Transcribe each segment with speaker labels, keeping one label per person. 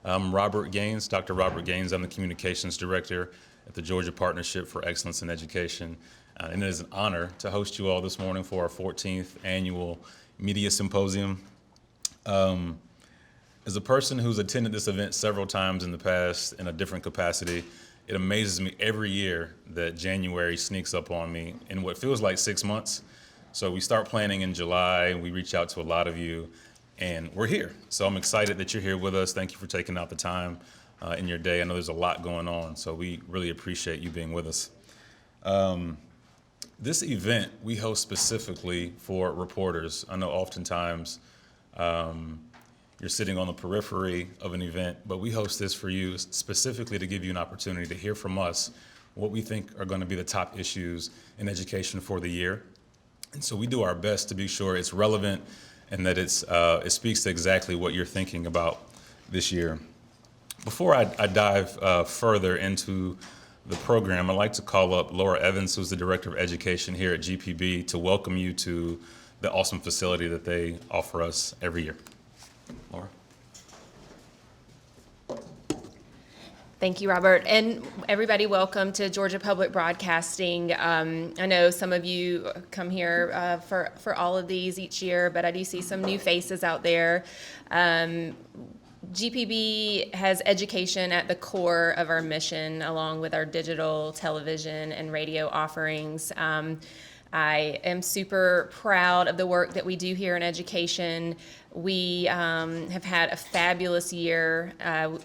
Speaker 1: I'm Robert Gaines, Dr. Robert Gaines. I'm the Communications Director at the Georgia Partnership for Excellence in Education. And it is an honor to host you all this morning for our 14th annual Media Symposium. As a person who's attended this event several times in the past in a different capacity, it amazes me every year that January sneaks up on me in what feels like 6 months. So we start planning in July, we reach out to a lot of you, and we're here. So I'm excited that you're here with us. Thank you for taking out the time in your day. I know there's a lot going on, so we really appreciate you being with us. This event we host specifically for reporters. I know oftentimes you're sitting on the periphery of an event, but we host this for you specifically to give you an opportunity to hear from us what we think are going to be the top issues in education for the year. And so we do our best to be sure it's relevant and that it speaks to exactly what you're thinking about this year. Before I dive further into the program, I'd like to call up Laura Evans, who's the Director of Education here at GPB, to welcome you to the awesome facility that they offer us every year. Laura.
Speaker 2: Thank you, Robert. And everybody, welcome to Georgia Public Broadcasting. I know some of you come here for all of these each year, but I do see some new faces out there. GPB has education at the core of our mission, along with our digital, television, and radio offerings. I am super proud of the work that we do here in education. We have had a fabulous year.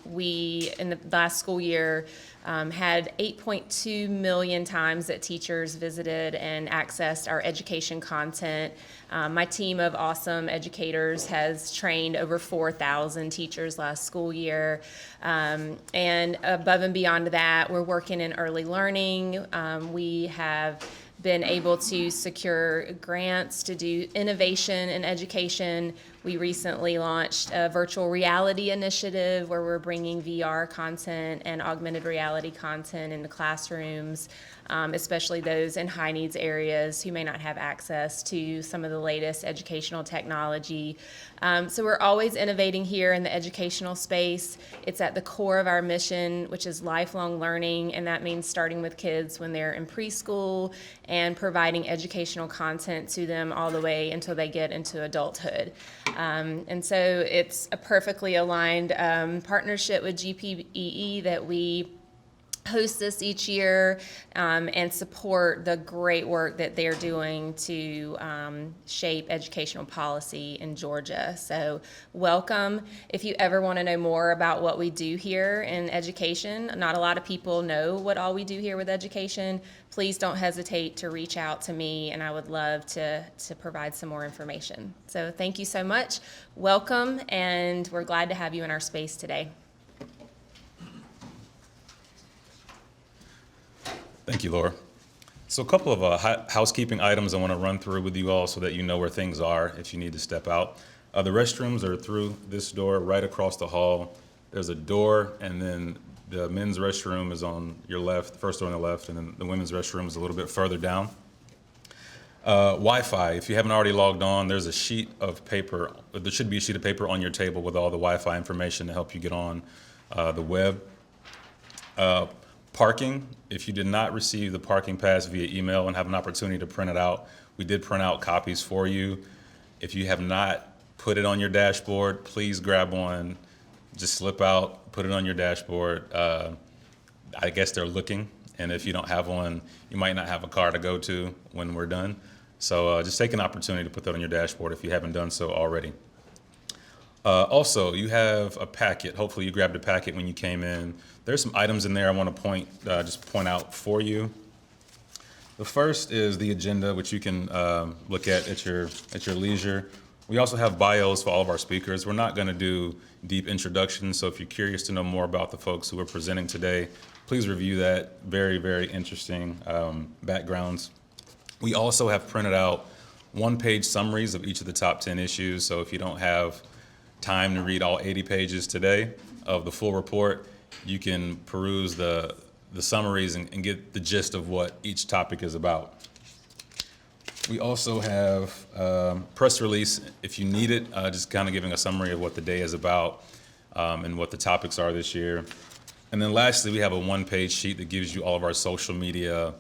Speaker 2: We, in the last school year, had 8.2 million times that teachers visited and accessed our education content. My team of awesome educators has trained over 4,000 teachers last school year. And above and beyond that, we're working in early learning. We have been able to secure grants to do innovation in education. We recently launched a virtual reality initiative where we're bringing VR content and augmented reality content into classrooms, especially those in high needs areas who may not have access to some of the latest educational technology. So we're always innovating here in the educational space. It's at the core of our mission, which is lifelong learning, and that means starting with kids when they're in preschool and providing educational content to them all the way until they get into adulthood. And so it's a perfectly aligned partnership with GPEE that we host this each year and support the great work that they're doing to shape educational policy in Georgia. So welcome. If you ever want to know more about what we do here in education, not a lot of people know what all we do here with education, please don't hesitate to reach out to me, and I would love to provide some more information. So thank you so much. Welcome, and we're glad to have you in our space today.
Speaker 1: Thank you, Laura. So a couple of housekeeping items I want to run through with you all so that you know where things are if you need to step out. The restrooms are through this door right across the hall. There's a door, and then the men's restroom is on your left, the first door on the left, and then the women's restroom is a little bit further down. Wi-Fi, if you haven't already logged on, there's a sheet of paper, there should be a sheet of paper on your table with all the Wi-Fi information to help you get on the web. Parking, if you did not receive the parking pass via email and have an opportunity to print it out, we did print out copies for you. If you have not put it on your dashboard, please grab one, just slip out, put it on your dashboard. I guess they're looking, and if you don't have one, you might not have a car to go to when we're done. So just take an opportunity to put that on your dashboard if you haven't done so already. Also, you have a packet. Hopefully you grabbed a packet when you came in. There's some items in there I want to just point out for you. The first is the agenda, which you can look at your leisure. We also have bios for all of our speakers. We're not going to do deep introductions, so if you're curious to know more about the folks who are presenting today, please review that. Very, very interesting backgrounds. We also have printed out one-page summaries of each of the top 10 issues, so if you don't have time to read all 80 pages today of the full report, you can peruse the summaries and get the gist of what each topic is about. We also have press release if you need it, just kind of giving a summary of what the day is about. and what the topics are this year. And then lastly, we have a one-page sheet that gives you all of our social media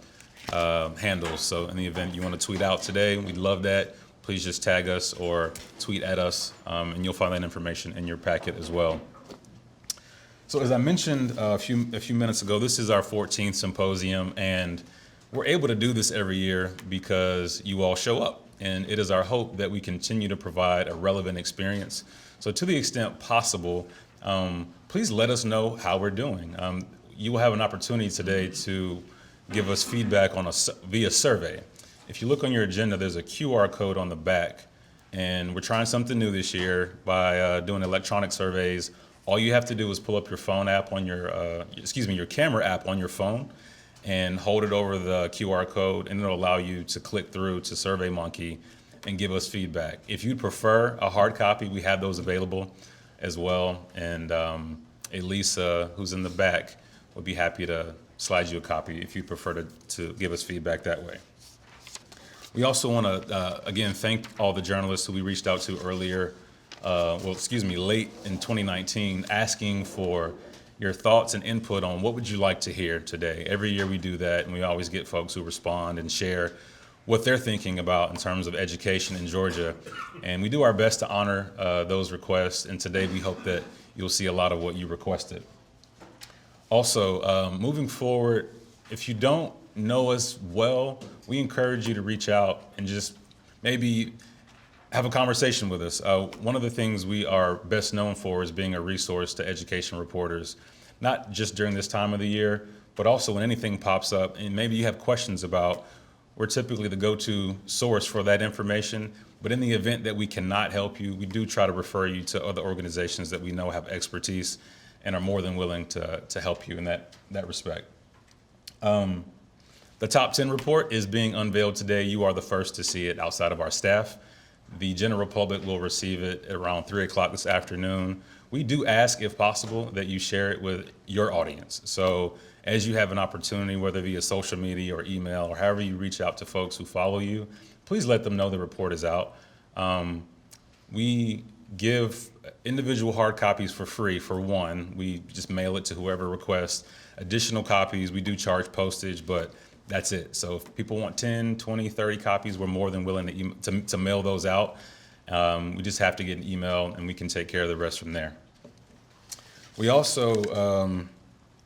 Speaker 1: handles. So in the event you want to tweet out today, we'd love that. Please just tag us or tweet at us, and you'll find that information in your packet as well. So as I mentioned a few minutes ago, this is our 14th symposium, and we're able to do this every year because you all show up. And it is our hope that we continue to provide a relevant experience. So to the extent possible, please let us know how we're doing. You will have an opportunity today to give us feedback via survey. If you look on your agenda, there's a QR code on the back, and we're trying something new this year by doing electronic surveys. All you have to do is pull up your phone app on your camera app on your phone, and hold it over the QR code, and it'll allow you to click through to SurveyMonkey and give us feedback. If you'd prefer a hard copy, we have those available as well, and Elisa, who's in the back, would be happy to slide you a copy if you prefer to give us feedback that way. We also want to, again, thank all the journalists who we reached out to earlier, late in 2019, asking for your thoughts and input on what would you like to hear today. Every year we do that, and we always get folks who respond and share what they're thinking about in terms of education in Georgia. And we do our best to honor those requests, and today we hope that you'll see a lot of what you requested. Also, moving forward, if you don't know us well, we encourage you to reach out and just maybe have a conversation with us. One of the things we are best known for is being a resource to education reporters, not just during this time of the year, but also when anything pops up and maybe you have questions about. We're typically the go-to source for that information, but in the event that we cannot help you, we do try to refer you to other organizations that we know have expertise and are more than willing to help you in that respect. The top 10 report is being unveiled today. You are the first to see it outside of our staff. The general public will receive it around 3 o'clock this afternoon. We do ask, if possible, that you share it with your audience. So as you have an opportunity, whether via social media or email or however you reach out to folks who follow you, please let them know the report is out. We give individual hard copies for free for one. We just mail it to whoever requests. Additional copies, we do charge postage, but that's it. So if people want 10, 20, 30 copies, we're more than willing to mail those out. We just have to get an email, and we can take care of the rest from there. We also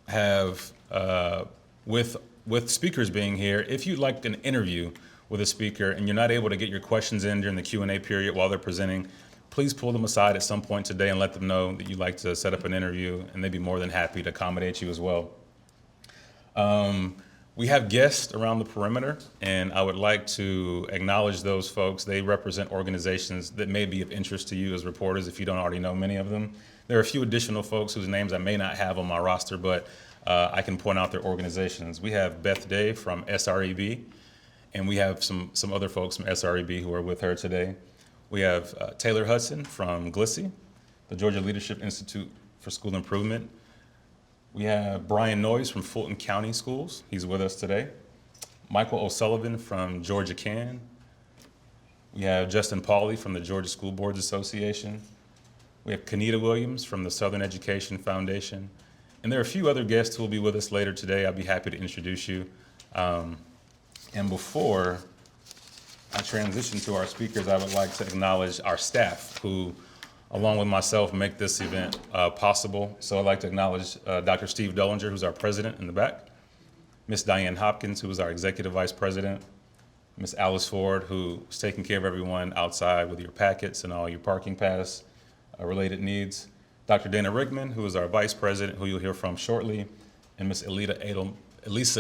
Speaker 1: have, with speakers being here, if you'd like an interview with a speaker and you're not able to get your questions in during the Q&A period while they're presenting, please pull them aside at some point today and let them know that you'd like to set up an interview, and they'd be more than happy to accommodate you as well. We have guests around the perimeter, and I would like to acknowledge those folks. They represent organizations that may be of interest to you as reporters if you don't already know many of them. There are a few additional folks whose names I may not have on my roster, but I can point out their organizations. We have Beth Day from SREB, and we have some other folks from SREB who are with her today. We have Taylor Hudson from GLSI, the Georgia Leadership Institute for School Improvement. We have Brian Noyes from Fulton County Schools. He's with us today. Michael O'Sullivan from Georgia Can. We have Justin Pauley from the Georgia School Boards Association. We have Kenita Williams from the Southern Education Foundation. And there are a few other guests who will be with us later today. I'll be happy to introduce you. And before I transition to our speakers, I would like to acknowledge our staff who, along with myself, make this event possible. So I'd like to acknowledge Dr. Steve Dullinger, who's our president in the back, Ms. Diane Hopkins, who is our executive vice president, Ms. Alice Ford, who's taking care of everyone outside with your packets and all your parking pass related needs, Dr. Dana Rickman, who is our vice president, who you'll hear from shortly, and Ms. Elisa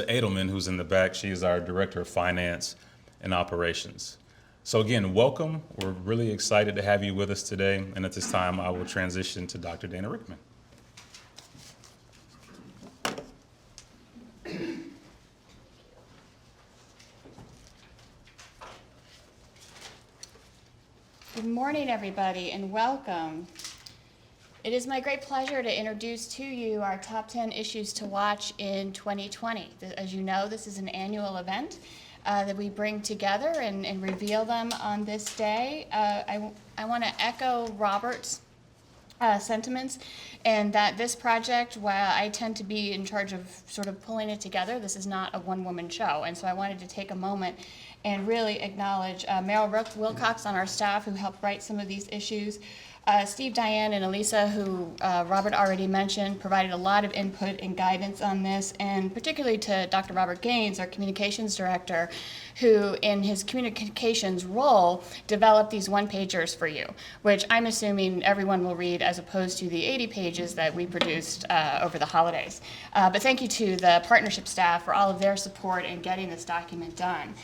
Speaker 1: Edelman, who's in the back. She is our director of finance and operations. So again, welcome. We're really excited to have you with us today. And at this time, I will transition to Dr. Dana Rickman.
Speaker 3: Good morning, everybody, and welcome. It is my great pleasure to introduce to you our top 10 issues to watch in 2020. As you know, this is an annual event that we bring together and reveal them on this day. I want to echo Robert's sentiments, and that this project, while I tend to be in charge of sort of pulling it together, this is not a one-woman show. And so I wanted to take a moment and really acknowledge Meryl Wilcox on our staff who helped write some of these issues. Steve, Diane, and Elisa, who Robert already mentioned, provided a lot of input and guidance on this, and particularly to Dr. Robert Gaines, our communications director, who in his communications role developed these one-pagers for you, which I'm assuming everyone will read as opposed to the 80 pages that we produced over the holidays. But thank you to the partnership staff for all of their support in getting this document done.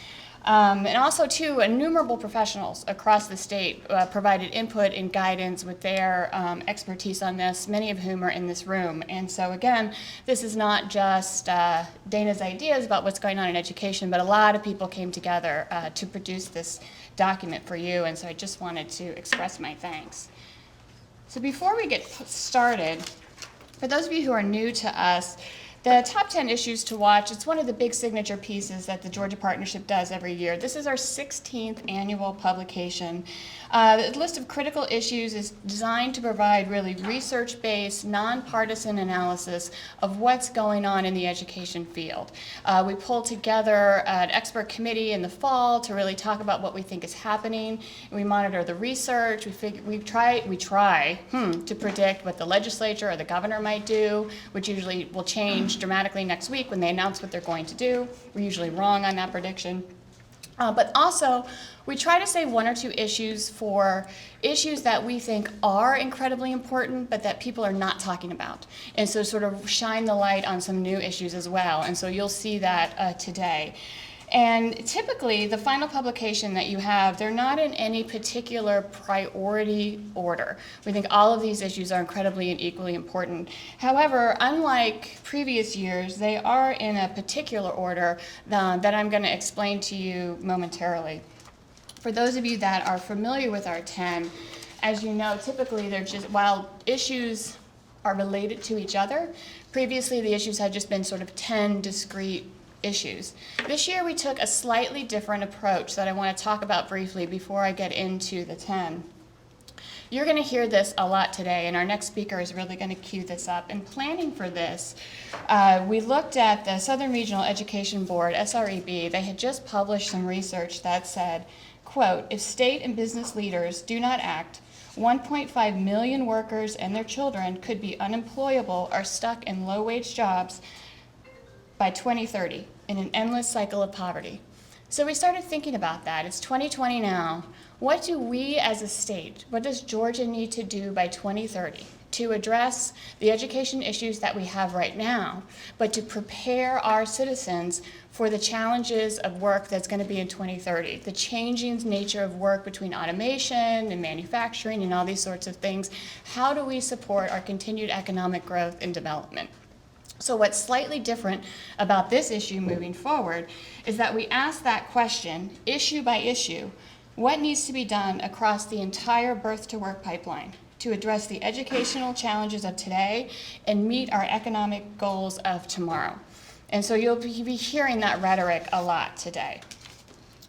Speaker 3: And also, too, innumerable professionals across the state provided input and guidance with their expertise on this, many of whom are in this room. And so, again, this is not just Dana's ideas about what's going on in education, but a lot of people came together to produce this document for you, and so I just wanted to express my thanks. So before we get started, for those of you who are new to us, the top 10 issues to watch, it's one of the big signature pieces that the Georgia Partnership does every year. This is our 16th annual publication. The list of critical issues is designed to provide really research-based, nonpartisan analysis of what's going on in the education field. We pulled together an expert committee in the fall to really talk about what we think is happening. We monitor the research. We try to predict what the legislature or the governor might do, which usually will change dramatically next week when they announce what they're going to do. We're usually wrong on that prediction. But also, we try to save one or two issues for issues that we think are incredibly important, but that people are not talking about. And so sort of shine the light on some new issues as well. And so you'll see that today. And typically, the final publication that you have, they're not in any particular priority order. We think all of these issues are incredibly and equally important. However, unlike previous years, they are in a particular order that I'm going to explain to you momentarily. For those of you that are familiar with our 10, as you know, typically they're just, while issues are related to each other, previously the issues had just been sort of 10 discrete issues. This year we took a slightly different approach that I want to talk about briefly before I get into the 10. You're going to hear this a lot today, and our next speaker is really going to cue this up. In planning for this, we looked at the Southern Regional Education Board, SREB. They had just published some research that said, quote, if state and business leaders do not act, 1.5 million workers and their children could be unemployable or stuck in low-wage jobs by 2030 in an endless cycle of poverty. So we started thinking about that. It's 2020 now. What do we as a state, what does Georgia need to do by 2030 to address the education issues that we have right now, but to prepare our citizens for the challenges of work that's going to be in 2030, the changing nature of work between automation and manufacturing and all these sorts of things? How do we support our continued economic growth and development? So what's slightly different about this issue moving forward is that we ask that question, issue by issue, what needs to be done across the entire birth-to-work pipeline to address the educational challenges of today and meet our economic goals of tomorrow? And so you'll be hearing that rhetoric a lot today.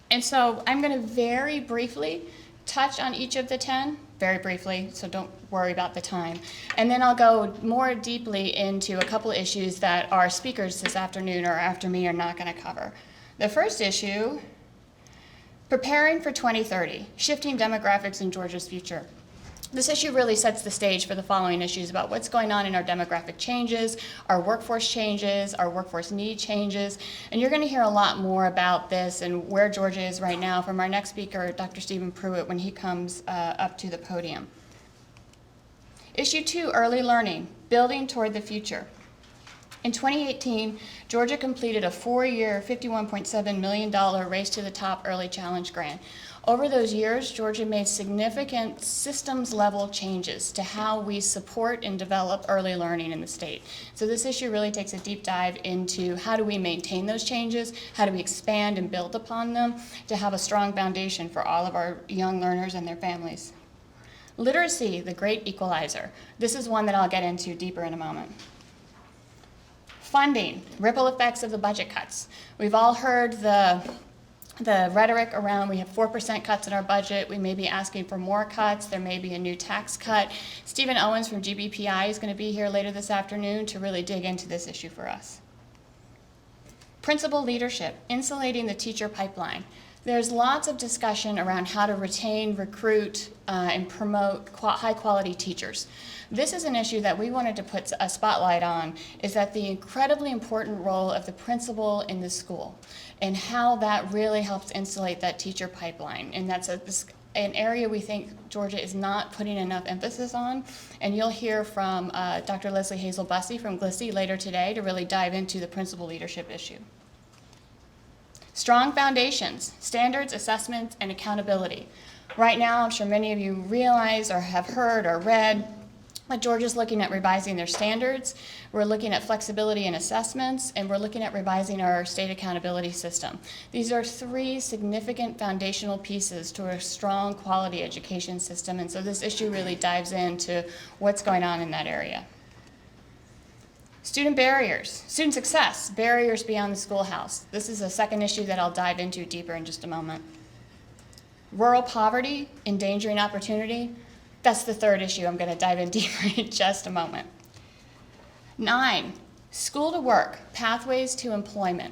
Speaker 3: And so I'm going to very briefly touch on each of the 10, very briefly, so don't worry about the time. And then I'll go more deeply into a couple issues that our speakers this afternoon or after me are not going to cover. The first issue, preparing for 2030, shifting demographics in Georgia's future. This issue really sets the stage for the following issues about what's going on in our demographic changes, our workforce changes, our workforce need changes, and you're going to hear a lot more about this and where Georgia is right now from our next speaker, Dr. Stephen Pruitt, when he comes up to the podium. Issue 2, early learning, building toward the future. In 2018, Georgia completed a 4-year, $51.7 million Race to the Top Early Challenge Grant. Over those years, Georgia made significant systems-level changes to how we support and develop early learning in the state. So this issue really takes a deep dive into how do we maintain those changes, how do we expand and build upon them to have a strong foundation for all of our young learners and their families. Literacy, the great equalizer. This is one that I'll get into deeper in a moment. Funding, ripple effects of the budget cuts. We've all heard the The rhetoric around we have 4% cuts in our budget, we may be asking for more cuts, there may be a new tax cut. Stephen Owens from GBPI is going to be here later this afternoon to really dig into this issue for us. Principal leadership, insulating the teacher pipeline. There's lots of discussion around how to retain, recruit, and promote high-quality teachers. This is an issue that we wanted to put a spotlight on, is that the incredibly important role of the principal in the school and how that really helps insulate that teacher pipeline. And that's an area we think Georgia is not putting enough emphasis on. And you'll hear from Dr. Leslie Hazel-Bussey from GLSSI later today to really dive into the principal leadership issue. Strong foundations, standards, assessments, and accountability. Right now, I'm sure many of you realize or have heard or read that Georgia's looking at revising their standards. We're looking at flexibility in assessments, and we're looking at revising our state accountability system. These are three significant foundational pieces to a strong quality education system, and so this issue really dives into what's going on in that area. Student barriers, student success, barriers beyond the schoolhouse. This is a second issue that I'll dive into deeper in just a moment. Rural poverty, endangering opportunity. That's the third issue I'm going to dive in deeper in just a moment. 9, school to work, pathways to employment.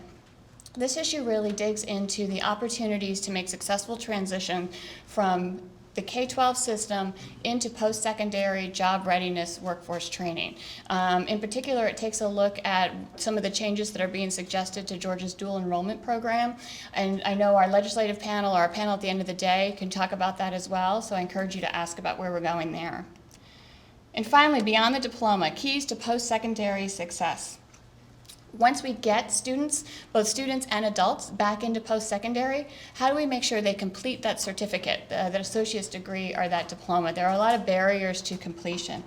Speaker 3: This issue really digs into the opportunities to make successful transition from the K-12 system into post-secondary job readiness workforce training. In particular, it takes a look at some of the changes that are being suggested to Georgia's dual enrollment program. And I know our legislative panel, or our panel at the end of the day, can talk about that as well, so I encourage you to ask about where we're going there. And finally, beyond the diploma, keys to post-secondary success. Once we get students, both students and adults, back into post-secondary, how do we make sure they complete that certificate, that associate's degree or that diploma? There are a lot of barriers to completion.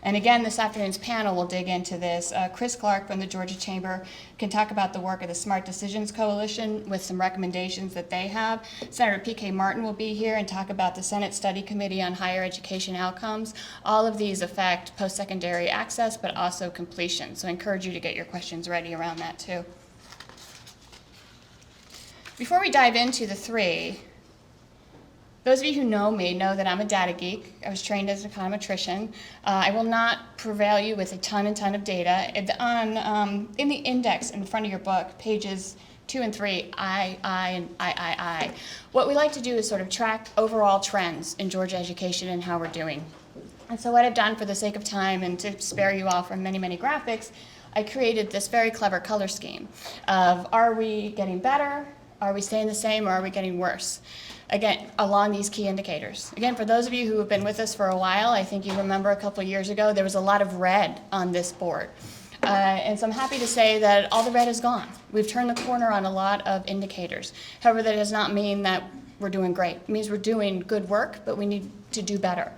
Speaker 3: And again, this afternoon's panel will dig into this. Chris Clark from the Georgia Chamber can talk about the work of the Smart Decisions Coalition with some recommendations that they have. Senator P.K. Martin will be here and talk about the Senate Study Committee on Higher Education Outcomes. All of these affect post-secondary access, but also completion. So I encourage you to get your questions ready around that too. Before we dive into the three, those of you who know me know that I'm a data geek. I was trained as an econometrician. I will not prevail you with a ton of data. In the index in front of your book, pages 2 and 3, I. What we like to do is sort of track overall trends in Georgia education and how we're doing. And so what I've done for the sake of time and to spare you all from many graphics, I created this very clever color scheme of, are we getting better? Are we staying the same, or are we getting worse? Again, along these key indicators. Again, for those of you who have been with us for a while, I think you remember a couple of years ago, there was a lot of red on this board. And so I'm happy to say that all the red is gone. We've turned the corner on a lot of indicators. However, that does not mean that we're doing great. It means we're doing good work, but we need to do better.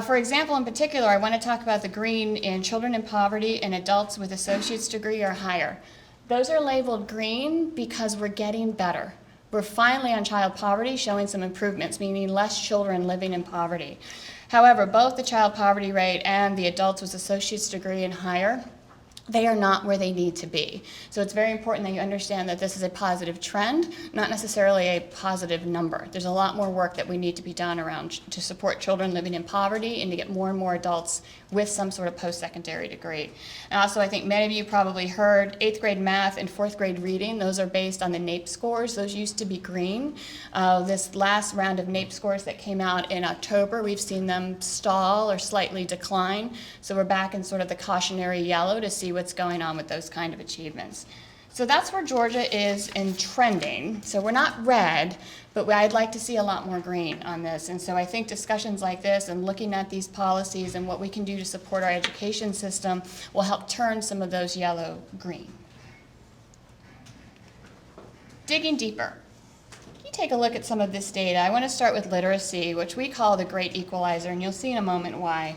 Speaker 3: For example, in particular, I want to talk about the green in children in poverty and adults with associate's degree or higher. Those are labeled green because we're getting better. We're finally on child poverty showing some improvements, meaning less children living in poverty. However, both the child poverty rate and the adults with associate's degree and higher, they are not where they need to be. So it's very important that you understand that this is a positive trend, not necessarily a positive number. There's a lot more work that we need to be done around to support children living in poverty and to get more and more adults with some sort of post-secondary degree. And also, I think many of you probably heard 8th grade math and 4th grade reading. Those are based on the NAEP scores. Those used to be green. This last round of NAEP scores that came out in October, we've seen them stall or slightly decline. So we're back in sort of the cautionary yellow to see what's going on with those kind of achievements. So that's where Georgia is in trending. So we're not red, but I'd like to see a lot more green on this. And so I think discussions like this and looking at these policies and what we can do to support our education system will help turn some of those yellow green. Digging deeper. You take a look at some of this data. I want to start with literacy, which we call the great equalizer, and you'll see in a moment why.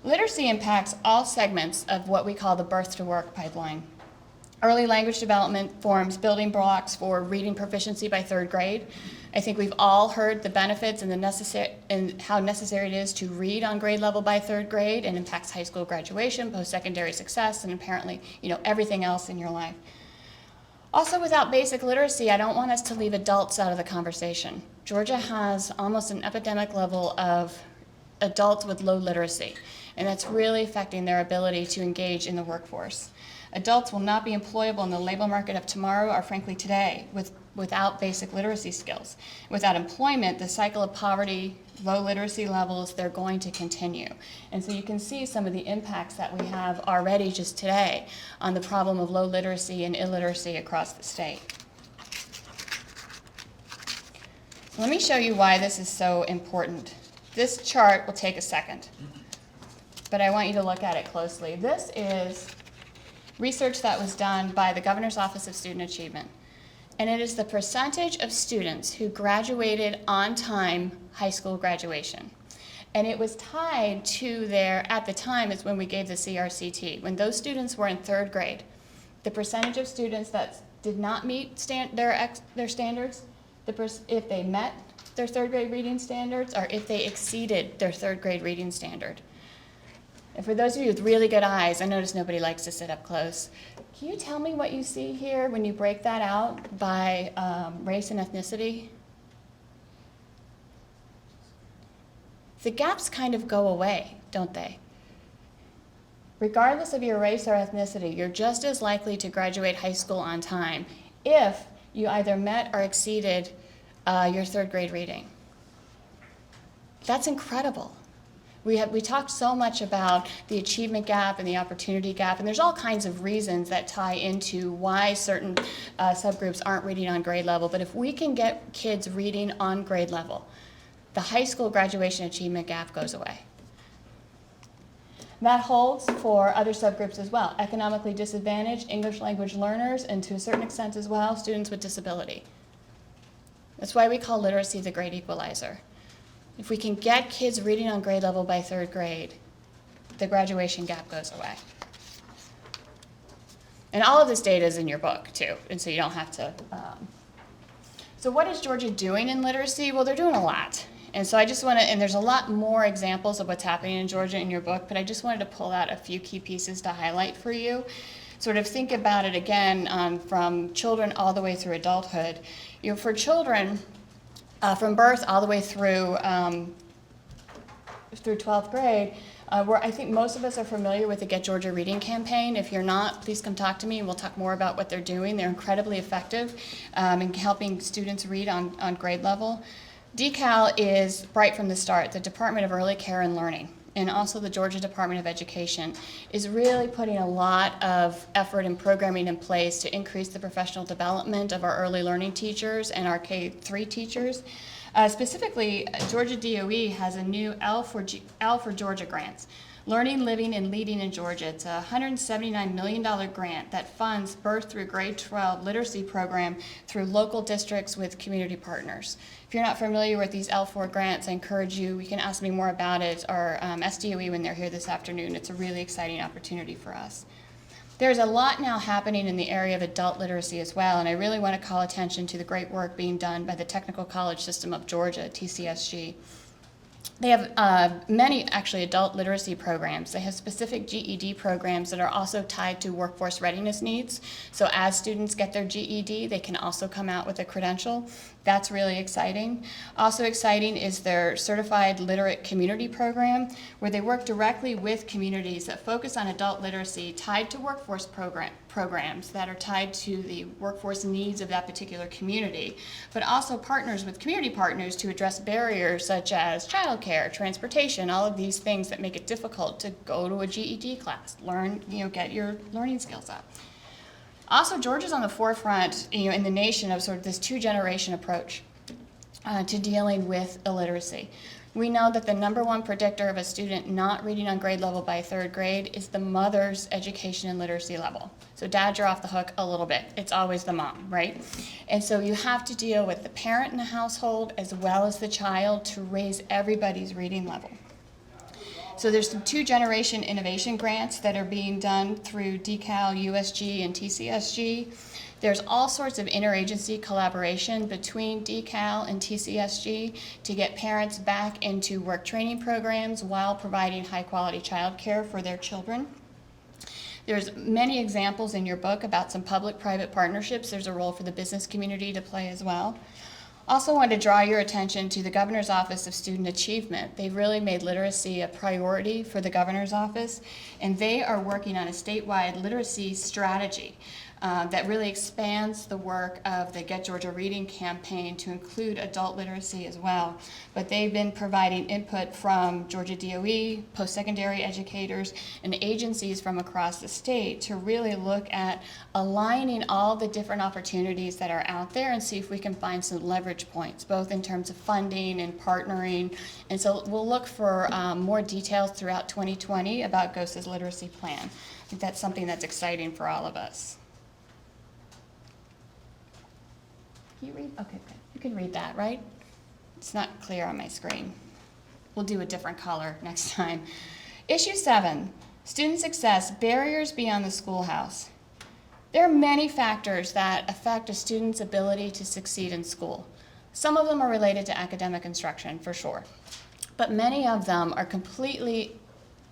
Speaker 3: Literacy impacts all segments of what we call the birth to work pipeline. Early language development forms building blocks for reading proficiency by 3rd grade. I think we've all heard the benefits and how necessary it is to read on grade level by 3rd grade, and impacts high school graduation, post-secondary success, and apparently, everything else in your life. Also, without basic literacy, I don't want us to leave adults out of the conversation. Georgia has almost an epidemic level of adults with low literacy, and that's really affecting their ability to engage in the workforce. Adults will not be employable in the labor market of tomorrow or frankly today without basic literacy skills. Without employment, the cycle of poverty, low literacy levels, they're going to continue. And so you can see some of the impacts that we have already just today on the problem of low literacy and illiteracy across the state. Let me show you why this is so important. This chart will take a second, but I want you to look at it closely. This is research that was done by the Governor's Office of Student Achievement. And it is the percentage of students who graduated on time high school graduation. And it was tied to at the time is when we gave the CRCT. When those students were in third grade, the percentage of students that did not meet their standards, if they met their third grade reading standards, or if they exceeded their third grade reading standard. And for those of you with really good eyes, I notice nobody likes to sit up close. Can you tell me what you see here when you break that out by race and ethnicity? The gaps kind of go away, don't they? Regardless of your race or ethnicity, you're just as likely to graduate high school on time if you either met or exceeded your third grade reading. That's incredible. We talked so much about the achievement gap and the opportunity gap, and there's all kinds of reasons that tie into why certain subgroups aren't reading on grade level. But if we can get kids reading on grade level, the high school graduation achievement gap goes away. That holds for other subgroups as well. Economically disadvantaged, English language learners, and to a certain extent as well, students with disability. That's why we call literacy the great equalizer. If we can get kids reading on grade level by third grade, the graduation gap goes away. And all of this data is in your book, too, and so you don't have to. So what is Georgia doing in literacy? Well, they're doing a lot. And so I just want to, and there's a lot more examples of what's happening in Georgia in your book, but I just wanted to pull out a few key pieces to highlight for you. Sort of think about it again from children all the way through adulthood. For children, from birth all the way through 12th grade, where I think most of us are familiar with the Get Georgia Reading campaign. If you're not, please come talk to me and we'll talk more about what they're doing. They're incredibly effective in helping students read on grade level. DECAL is right from the start. The Department of Early Care and Learning, and also the Georgia Department of Education, is really putting a lot of effort and programming in place to increase the professional development of our early learning teachers and our K-3 teachers. Specifically, Georgia DOE has a new L for Georgia grants. Learning, Living, and Leading in Georgia. It's a $179 million grant that funds birth through grade 12 literacy program through local districts with community partners. If you're not familiar with these L4 grants, I encourage you can ask me more about it, or SDOE when they're here this afternoon. It's a really exciting opportunity for us. There's a lot now happening in the area of adult literacy as well, and I really want to call attention to the great work being done by the Technical College System of Georgia, TCSG. They have many, actually, adult literacy programs. They have specific GED programs that are also tied to workforce readiness needs. So as students get their GED, they can also come out with a credential. That's really exciting. Also exciting is their Certified Literate Community Program, where they work directly with communities that focus on adult literacy tied to workforce programs that are tied to the workforce needs of that particular community, but also partners with community partners to address barriers such as childcare, transportation, all of these things that make it difficult to go to a GED class, learn, get your learning skills up. Also, Georgia's on the forefront, in the nation of sort of this two-generation approach to dealing with illiteracy. We know that the #1 predictor of a student not reading on grade level by third grade is the mother's education and literacy level. So dad, you're off the hook a little bit. It's always the mom, right? And so you have to deal with the parent in the household as well as the child to raise everybody's reading level. So there's some two-generation innovation grants that are being done through DECAL, USG, and TCSG. There's all sorts of interagency collaboration between DECAL and TCSG to get parents back into work training programs while providing high-quality childcare for their children. There's many examples in your book about some public-private partnerships. There's a role for the business community to play as well. Also want to draw your attention to the Governor's Office of Student Achievement. They've really made literacy a priority for the Governor's Office, and they are working on a statewide literacy strategy that really expands the work of the Get Georgia Reading campaign to include adult literacy as well. But they've been providing input from Georgia DOE, post-secondary educators, and agencies from across the state to really look at aligning all the different opportunities that are out there and see if we can find some leverage points, both in terms of funding and partnering. And so we'll look for more details throughout 2020 about GOSA's literacy plan. I think that's something that's exciting for all of us. Can you read? Okay, good. You can read that, right? It's not clear on my screen. We'll do a different color next time. Issue 7, student success, barriers beyond the schoolhouse. There are many factors that affect a student's ability to succeed in school. Some of them are related to academic instruction, for sure. But many of them are completely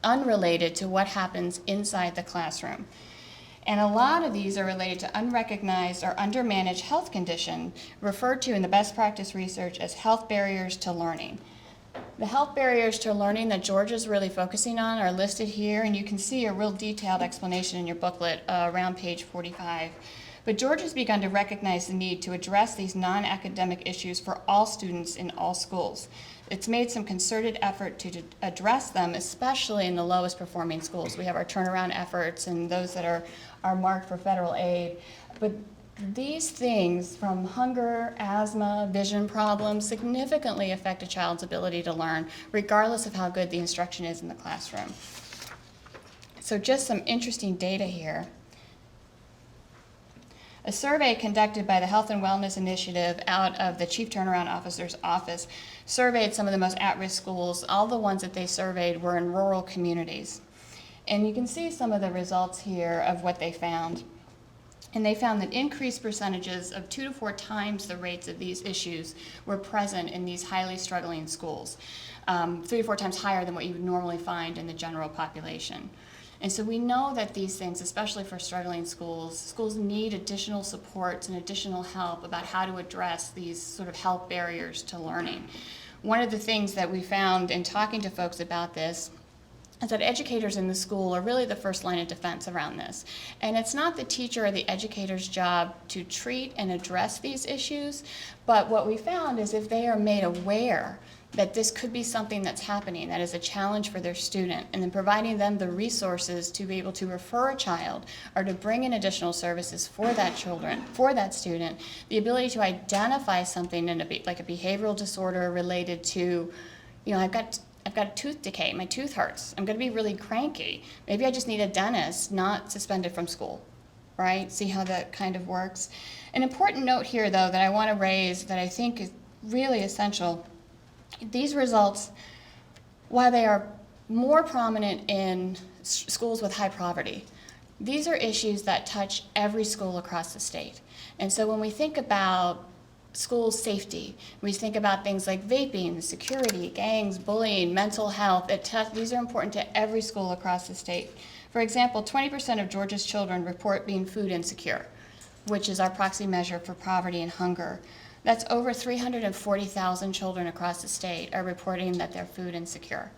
Speaker 3: unrelated to what happens inside the classroom. And a lot of these are related to unrecognized or undermanaged health condition referred to in the best practice research as health barriers to learning. The health barriers to learning that Georgia's really focusing on are listed here, and you can see a real detailed explanation in your booklet around page 45. But Georgia's begun to recognize the need to address these non-academic issues for all students in all schools. It's made some concerted effort to address them, especially in the lowest performing schools. We have our turnaround efforts and those that are marked for federal aid. But these things, from hunger, asthma, vision problems, significantly affect a child's ability to learn, regardless of how good the instruction is in the classroom. So just some interesting data here. A survey conducted by the Health and Wellness Initiative out of the Chief Turnaround Officer's office surveyed some of the most at-risk schools. All the ones that they surveyed were in rural communities. And you can see some of the results here of what they found. And they found that increased percentages of 2 to 4 times the rates of these issues were present in these highly struggling schools, 3 to 4 times higher than what you would normally find in the general population. And so we know that these things, especially for struggling schools need additional supports and additional help about how to address these sort of health barriers to learning. One of the things that we found in talking to folks about this is that educators in the school are really the first line of defense around this. And it's not the teacher or the educator's job to treat and address these issues, but what we found is if they are made aware that this could be something that's happening, that is a challenge for their student, and then providing them the resources to be able to refer a child or to bring in additional services for that student, the ability to identify something in like a behavioral disorder related to, I've got a tooth decay, my tooth hurts, I'm gonna be really cranky. Maybe I just need a dentist, not suspended from school, right? See how that kind of works? An important note here, though, that I wanna raise that I think is really essential. These results, while they are more prominent in schools with high poverty, these are issues that touch every school across the state. And so when we think about school safety, we think about things like vaping, security, gangs, bullying, mental health. These are important to every school across the state. For example, 20% of Georgia's children report being food insecure, which is our proxy measure for poverty and hunger. That's over 340,000 children across the state are reporting that they're food insecure.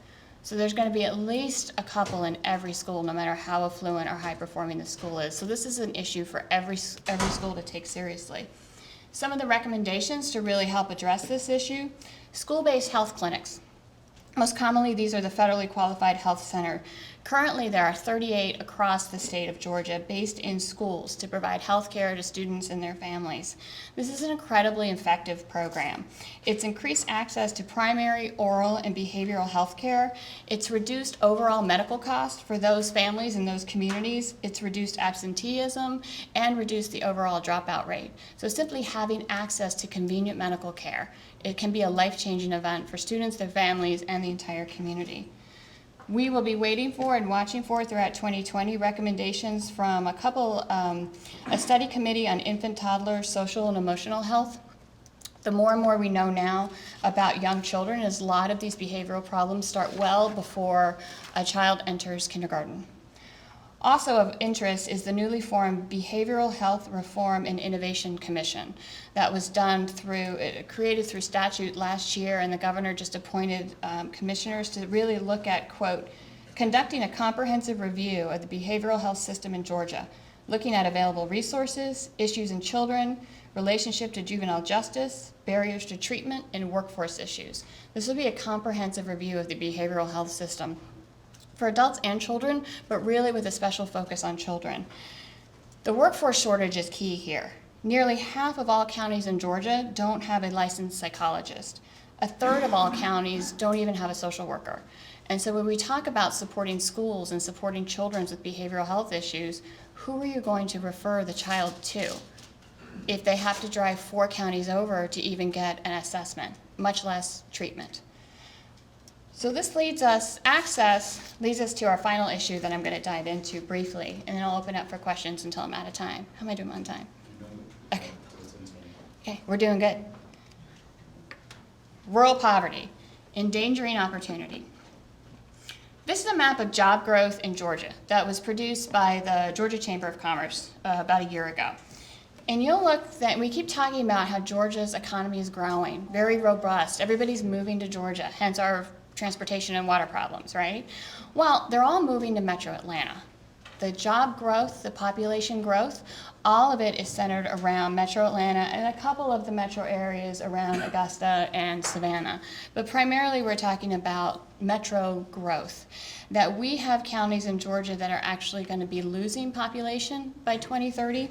Speaker 3: So there's going to be at least a couple in every school, no matter how affluent or high performing the school is. So this is an issue for every school to take seriously. Some of the recommendations to really help address this issue: school-based health clinics. Most commonly, these are the federally qualified health center. Currently, there are 38 across the state of Georgia based in schools to provide health care to students and their families. This is an incredibly effective program. It's increased access to primary, oral, and behavioral health care. It's reduced overall medical costs for those families and those communities. It's reduced absenteeism and reduced the overall dropout rate. So simply having access to convenient medical care, it can be a life-changing event for students, their families, and the entire community. We will be waiting for and watching for throughout 2020 recommendations from a study committee on infant, toddler, social, and emotional health. The more and more we know now about young children is a lot of these behavioral problems start well before a child enters kindergarten. Also of interest is the newly formed Behavioral Health Reform and Innovation Commission that was created through statute last year, and the governor just appointed commissioners to really look at, quote, conducting a comprehensive review of the behavioral health system in Georgia, looking at available resources, issues in children, relationship to juvenile justice, barriers to treatment, and workforce issues. This will be a comprehensive review of the behavioral health system for adults and children, but really with a special focus on children. The workforce shortage is key here. Nearly half of all counties in Georgia don't have a licensed psychologist. A third of all counties don't even have a social worker. And so when we talk about supporting schools and supporting children with behavioral health issues, who are you going to refer the child to if they have to drive 4 counties over to even get an assessment, much less treatment? So this leads us to our final issue that I'm going to dive into briefly, and then I'll open up for questions until I'm out of time. How am I doing on time? Okay. Okay, we're doing good. Rural poverty, endangering opportunity. This is a map of job growth in Georgia that was produced by the Georgia Chamber of Commerce about a year ago. And you'll look that we keep talking about how Georgia's economy is growing, very robust. Everybody's moving to Georgia, hence our transportation and water problems, right? Well, they're all moving to Metro Atlanta. The job growth, the population growth, all of it is centered around Metro Atlanta and a couple of the metro areas around Augusta and Savannah. But primarily we're talking about metro growth. That we have counties in Georgia that are actually going to be losing population by 2030.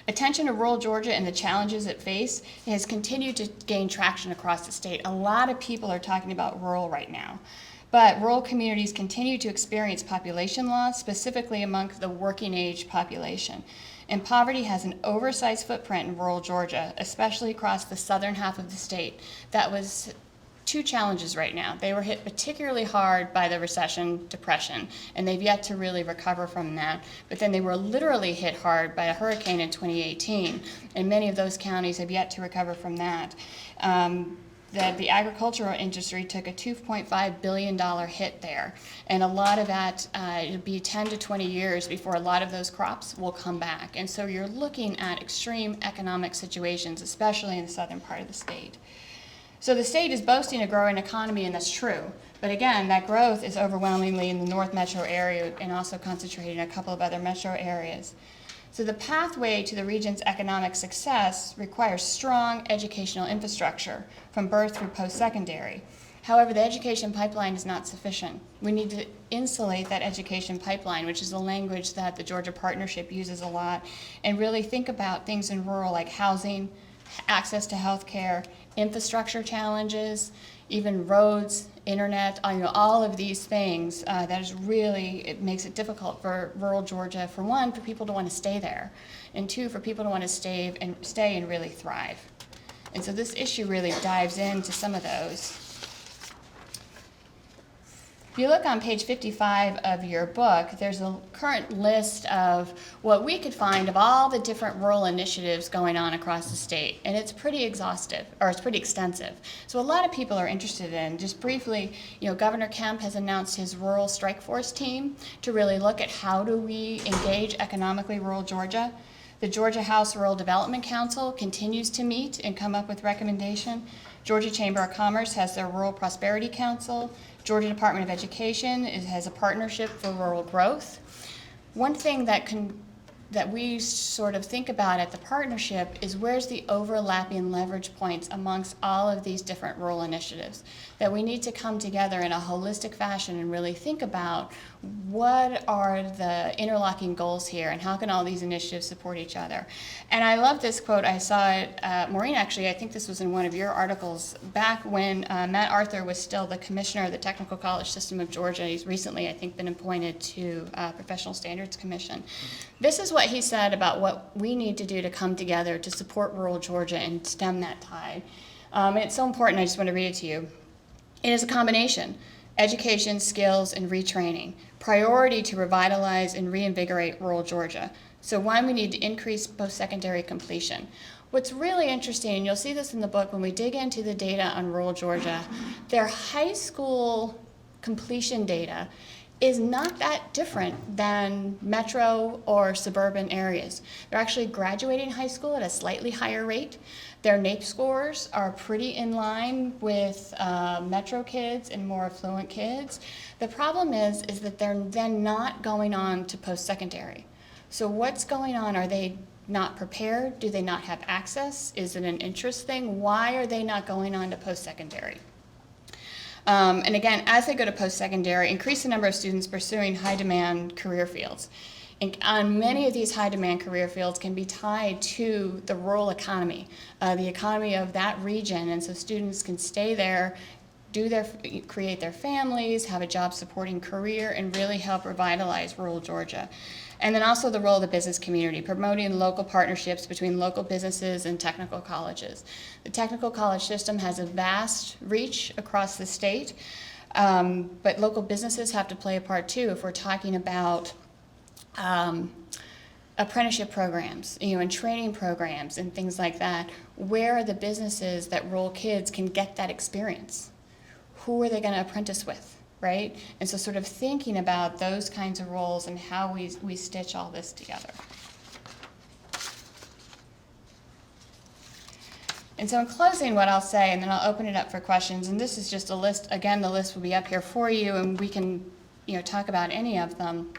Speaker 3: Attention to rural Georgia and the challenges it faces has continued to gain traction across the state. A lot of people are talking about rural right now. But rural communities continue to experience population loss, specifically among the working age population. And poverty has an oversized footprint in rural Georgia, especially across the southern half of the state. That was 2 challenges right now. They were hit particularly hard by the recession, depression, and they've yet to really recover from that. But then they were literally hit hard by a hurricane in 2018, and many of those counties have yet to recover from that. The agricultural industry took a $2.5 billion hit there, and a lot of that, it'll be 10 to 20 years before a lot of those crops will come back. And so you're looking at extreme economic situations, especially in the southern part of the state. So the state is boasting a growing economy, and that's true. But again, that growth is overwhelmingly in the North Metro area and also concentrated in a couple of other metro areas. So the pathway to the region's economic success requires strong educational infrastructure from birth through post-secondary. However, the education pipeline is not sufficient. We need to insulate that education pipeline, which is a language that the Georgia Partnership uses a lot, and really think about things in rural like housing, access to health care, infrastructure challenges, even roads, internet, all of these things. It makes it difficult for rural Georgia, for one, for people to want to stay there, and 2, for people to want to stay and really thrive. And so this issue really dives into some of those. If you look on page 55 of your book, there's a current list of what we could find of all the different rural initiatives going on across the state. And it's pretty exhaustive, or it's pretty extensive. So a lot of people are interested in, just briefly, Governor Kemp has announced his rural strike force team to really look at how do we engage economically rural Georgia. The Georgia House Rural Development Council continues to meet and come up with recommendation. Georgia Chamber of Commerce has their Rural Prosperity Council. Georgia Department of Education has a partnership for rural growth. One thing that we sort of think about at the partnership is where's the overlapping leverage points amongst all of these different rural initiatives, that we need to come together in a holistic fashion and really think about what are the interlocking goals here and how can all these initiatives support each other. And I love this quote. I saw it, Maureen, actually, I think this was in one of your articles, back when Matt Arthur was still the commissioner of the Technical College System of Georgia. He's recently, I think, been appointed to Professional Standards Commission. This is what he said about what we need to do to come together to support rural Georgia and stem that tide. It's so important, I just want to read it to you. It is a combination: education, skills, and retraining. Priority to revitalize and reinvigorate rural Georgia. So one, we need to increase post-secondary completion. What's really interesting, and you'll see this in the book when we dig into the data on rural Georgia, their high school completion data is not that different than metro or suburban areas. They're actually graduating high school at a slightly higher rate. Their NAEP scores are pretty in line with metro kids and more affluent kids. The problem is that they're then not going on to post-secondary. So what's going on? Are they not prepared? Do they not have access? Is it an interest thing? Why are they not going on to post-secondary? And again, as they go to post-secondary, increase the number of students pursuing high-demand career fields. And on many of these high-demand career fields can be tied to the rural economy, the economy of that region, and so students can stay there, create their families, have a job-supporting career, and really help revitalize rural Georgia. And then also the role of the business community, promoting local partnerships between local businesses and technical colleges. The technical college system has a vast reach across the state, but local businesses have to play a part too if we're talking about apprenticeship programs, and training programs and things like that. Where are the businesses that rural kids can get that experience? Who are they going to apprentice with? Right? And so sort of thinking about those kinds of roles and how we stitch all this together. And so in closing, what I'll say, and then I'll open it up for questions, and this is just a list, again, the list will be up here for you, and we can talk about any of them.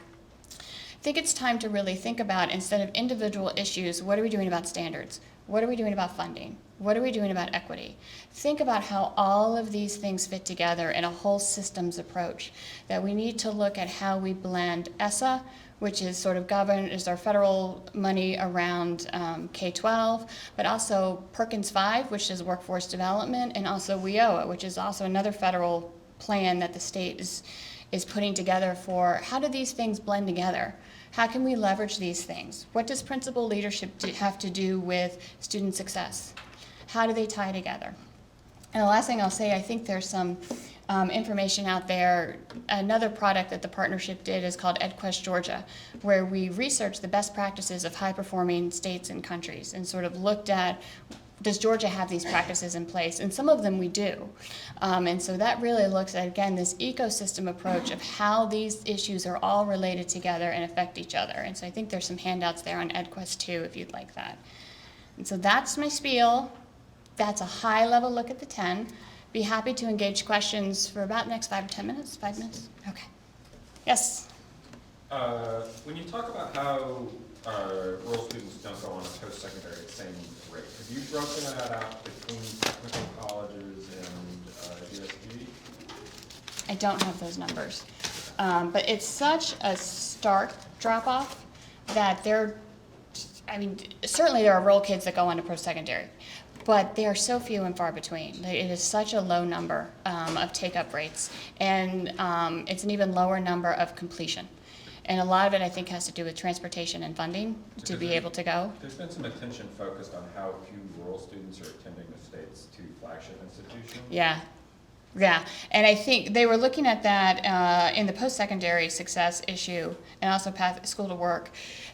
Speaker 3: I think it's time to really think about, instead of individual issues, what are we doing about standards? What are we doing about funding? What are we doing about equity? Think about how all of these things fit together in a whole systems approach, that we need to look at how we blend ESSA, which is sort of governed as our federal money around K-12, but also Perkins 5, which is workforce development, and also WIOA, which is also another federal plan that the state is putting together for how do these things blend together? How can we leverage these things? What does principal leadership have to do with student success? How do they tie together? And the last thing I'll say, I think there's some information out there. Another product that the partnership did is called EdQuest Georgia, where we researched the best practices of high-performing states and countries and sort of looked at, does Georgia have these practices in place? And some of them we do. And so that really looks at, again, this ecosystem approach of how these issues are all related together and affect each other. And so I think there's some handouts there on EdQuest too, if you'd like that. And so that's my spiel. That's a high-level look at the 10. Be happy to engage questions for about the next 5 or 10 minutes. 5 minutes? Okay. Yes?
Speaker 4: When you talk about how rural students don't go on a post-secondary at the same rate, have you broken that out between technical colleges and USG?
Speaker 3: I don't have those numbers. But it's such a stark drop-off that certainly there are rural kids that go on to post-secondary, but they are so few and far between. It is such a low number of take-up rates, and it's an even lower number of completion. And a lot of it, I think, has to do with transportation and funding to be able to go.
Speaker 4: There's been some attention focused on how few rural students are attending the state's 2 flagship institutions.
Speaker 3: Yeah. And I think they were looking at that in the post-secondary success issue and also path school to work,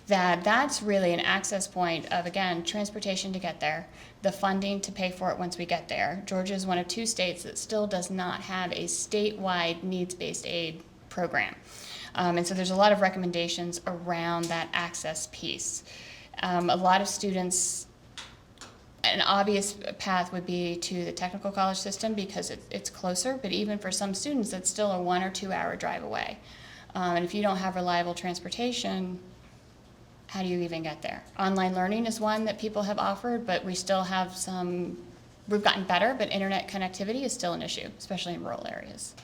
Speaker 3: that's really an access point of, again, transportation to get there, the funding to pay for it once we get there. Georgia is one of 2 states that still does not have a statewide needs-based aid program. And so there's a lot of recommendations around that access piece. A lot of students, an obvious path would be to the technical college system because it's closer, but even for some students, it's still a 1 or 2 hour drive away. And if you don't have reliable transportation, how do you even get there? Online learning is one that people have offered, but we still have we've gotten better, but internet connectivity is still an issue, especially in rural areas.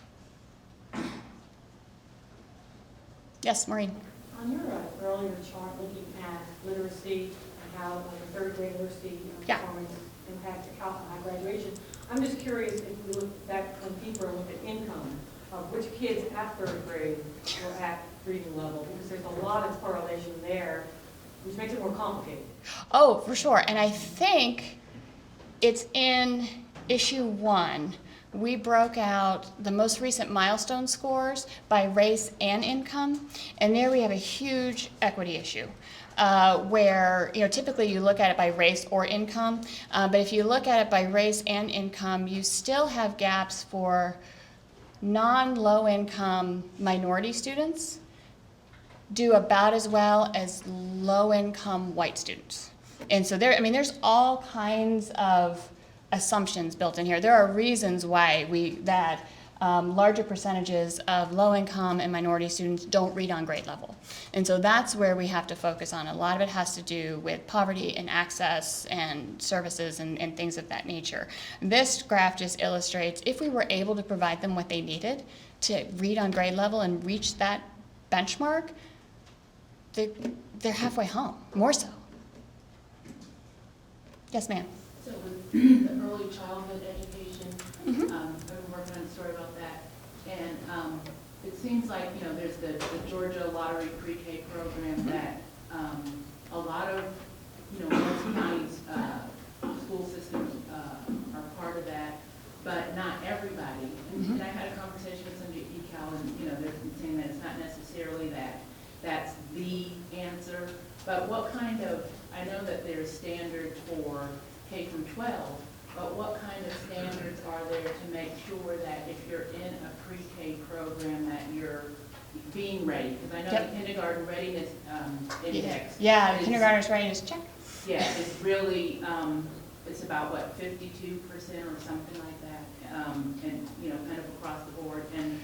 Speaker 3: Yes, Maureen.
Speaker 5: On your earlier chart looking at literacy and how the 3rd grade literacy performance impacts high graduation, I'm just curious if we look back on deeper and look at income of which kids at 3rd grade were at reading level, because there's a lot of correlation there, which makes it more complicated.
Speaker 3: Oh, for sure. And I think it's in issue 1. We broke out the most recent milestone scores by race and income, and there we have a huge equity issue. Where typically you look at it by race or income, but if you look at it by race and income, you still have gaps for non-low-income minority students do about as well as low-income white students. And so there's all kinds of assumptions built in here. There are reasons why larger percentages of low-income and minority students don't read on grade level. And so that's where we have to focus on. A lot of it has to do with poverty and access and services and things of that nature. This graph just illustrates if we were able to provide them what they needed to read on grade level and reach that benchmark, they're halfway home, more so. Yes, ma'am.
Speaker 6: So with the early childhood education, I've been working on a story about that, and it seems like, there's the Georgia Lottery Pre-K program that a lot of, most counties, school systems are part of that, but not everybody. And I had a conversation with somebody at ECAL, and, they're saying that it's not necessarily that's the answer, but what kind of, I know that there's standards for K through 12, but what kind of standards are there to make sure that if you're in a pre-K program that you're being ready? Because I know
Speaker 3: Yep.
Speaker 6: the kindergarten readiness index.
Speaker 3: Yeah,
Speaker 6: is-
Speaker 3: kindergartners readiness check.
Speaker 6: Yeah, it's really, it's about what, 52% or something like that, and, kind of across the board. And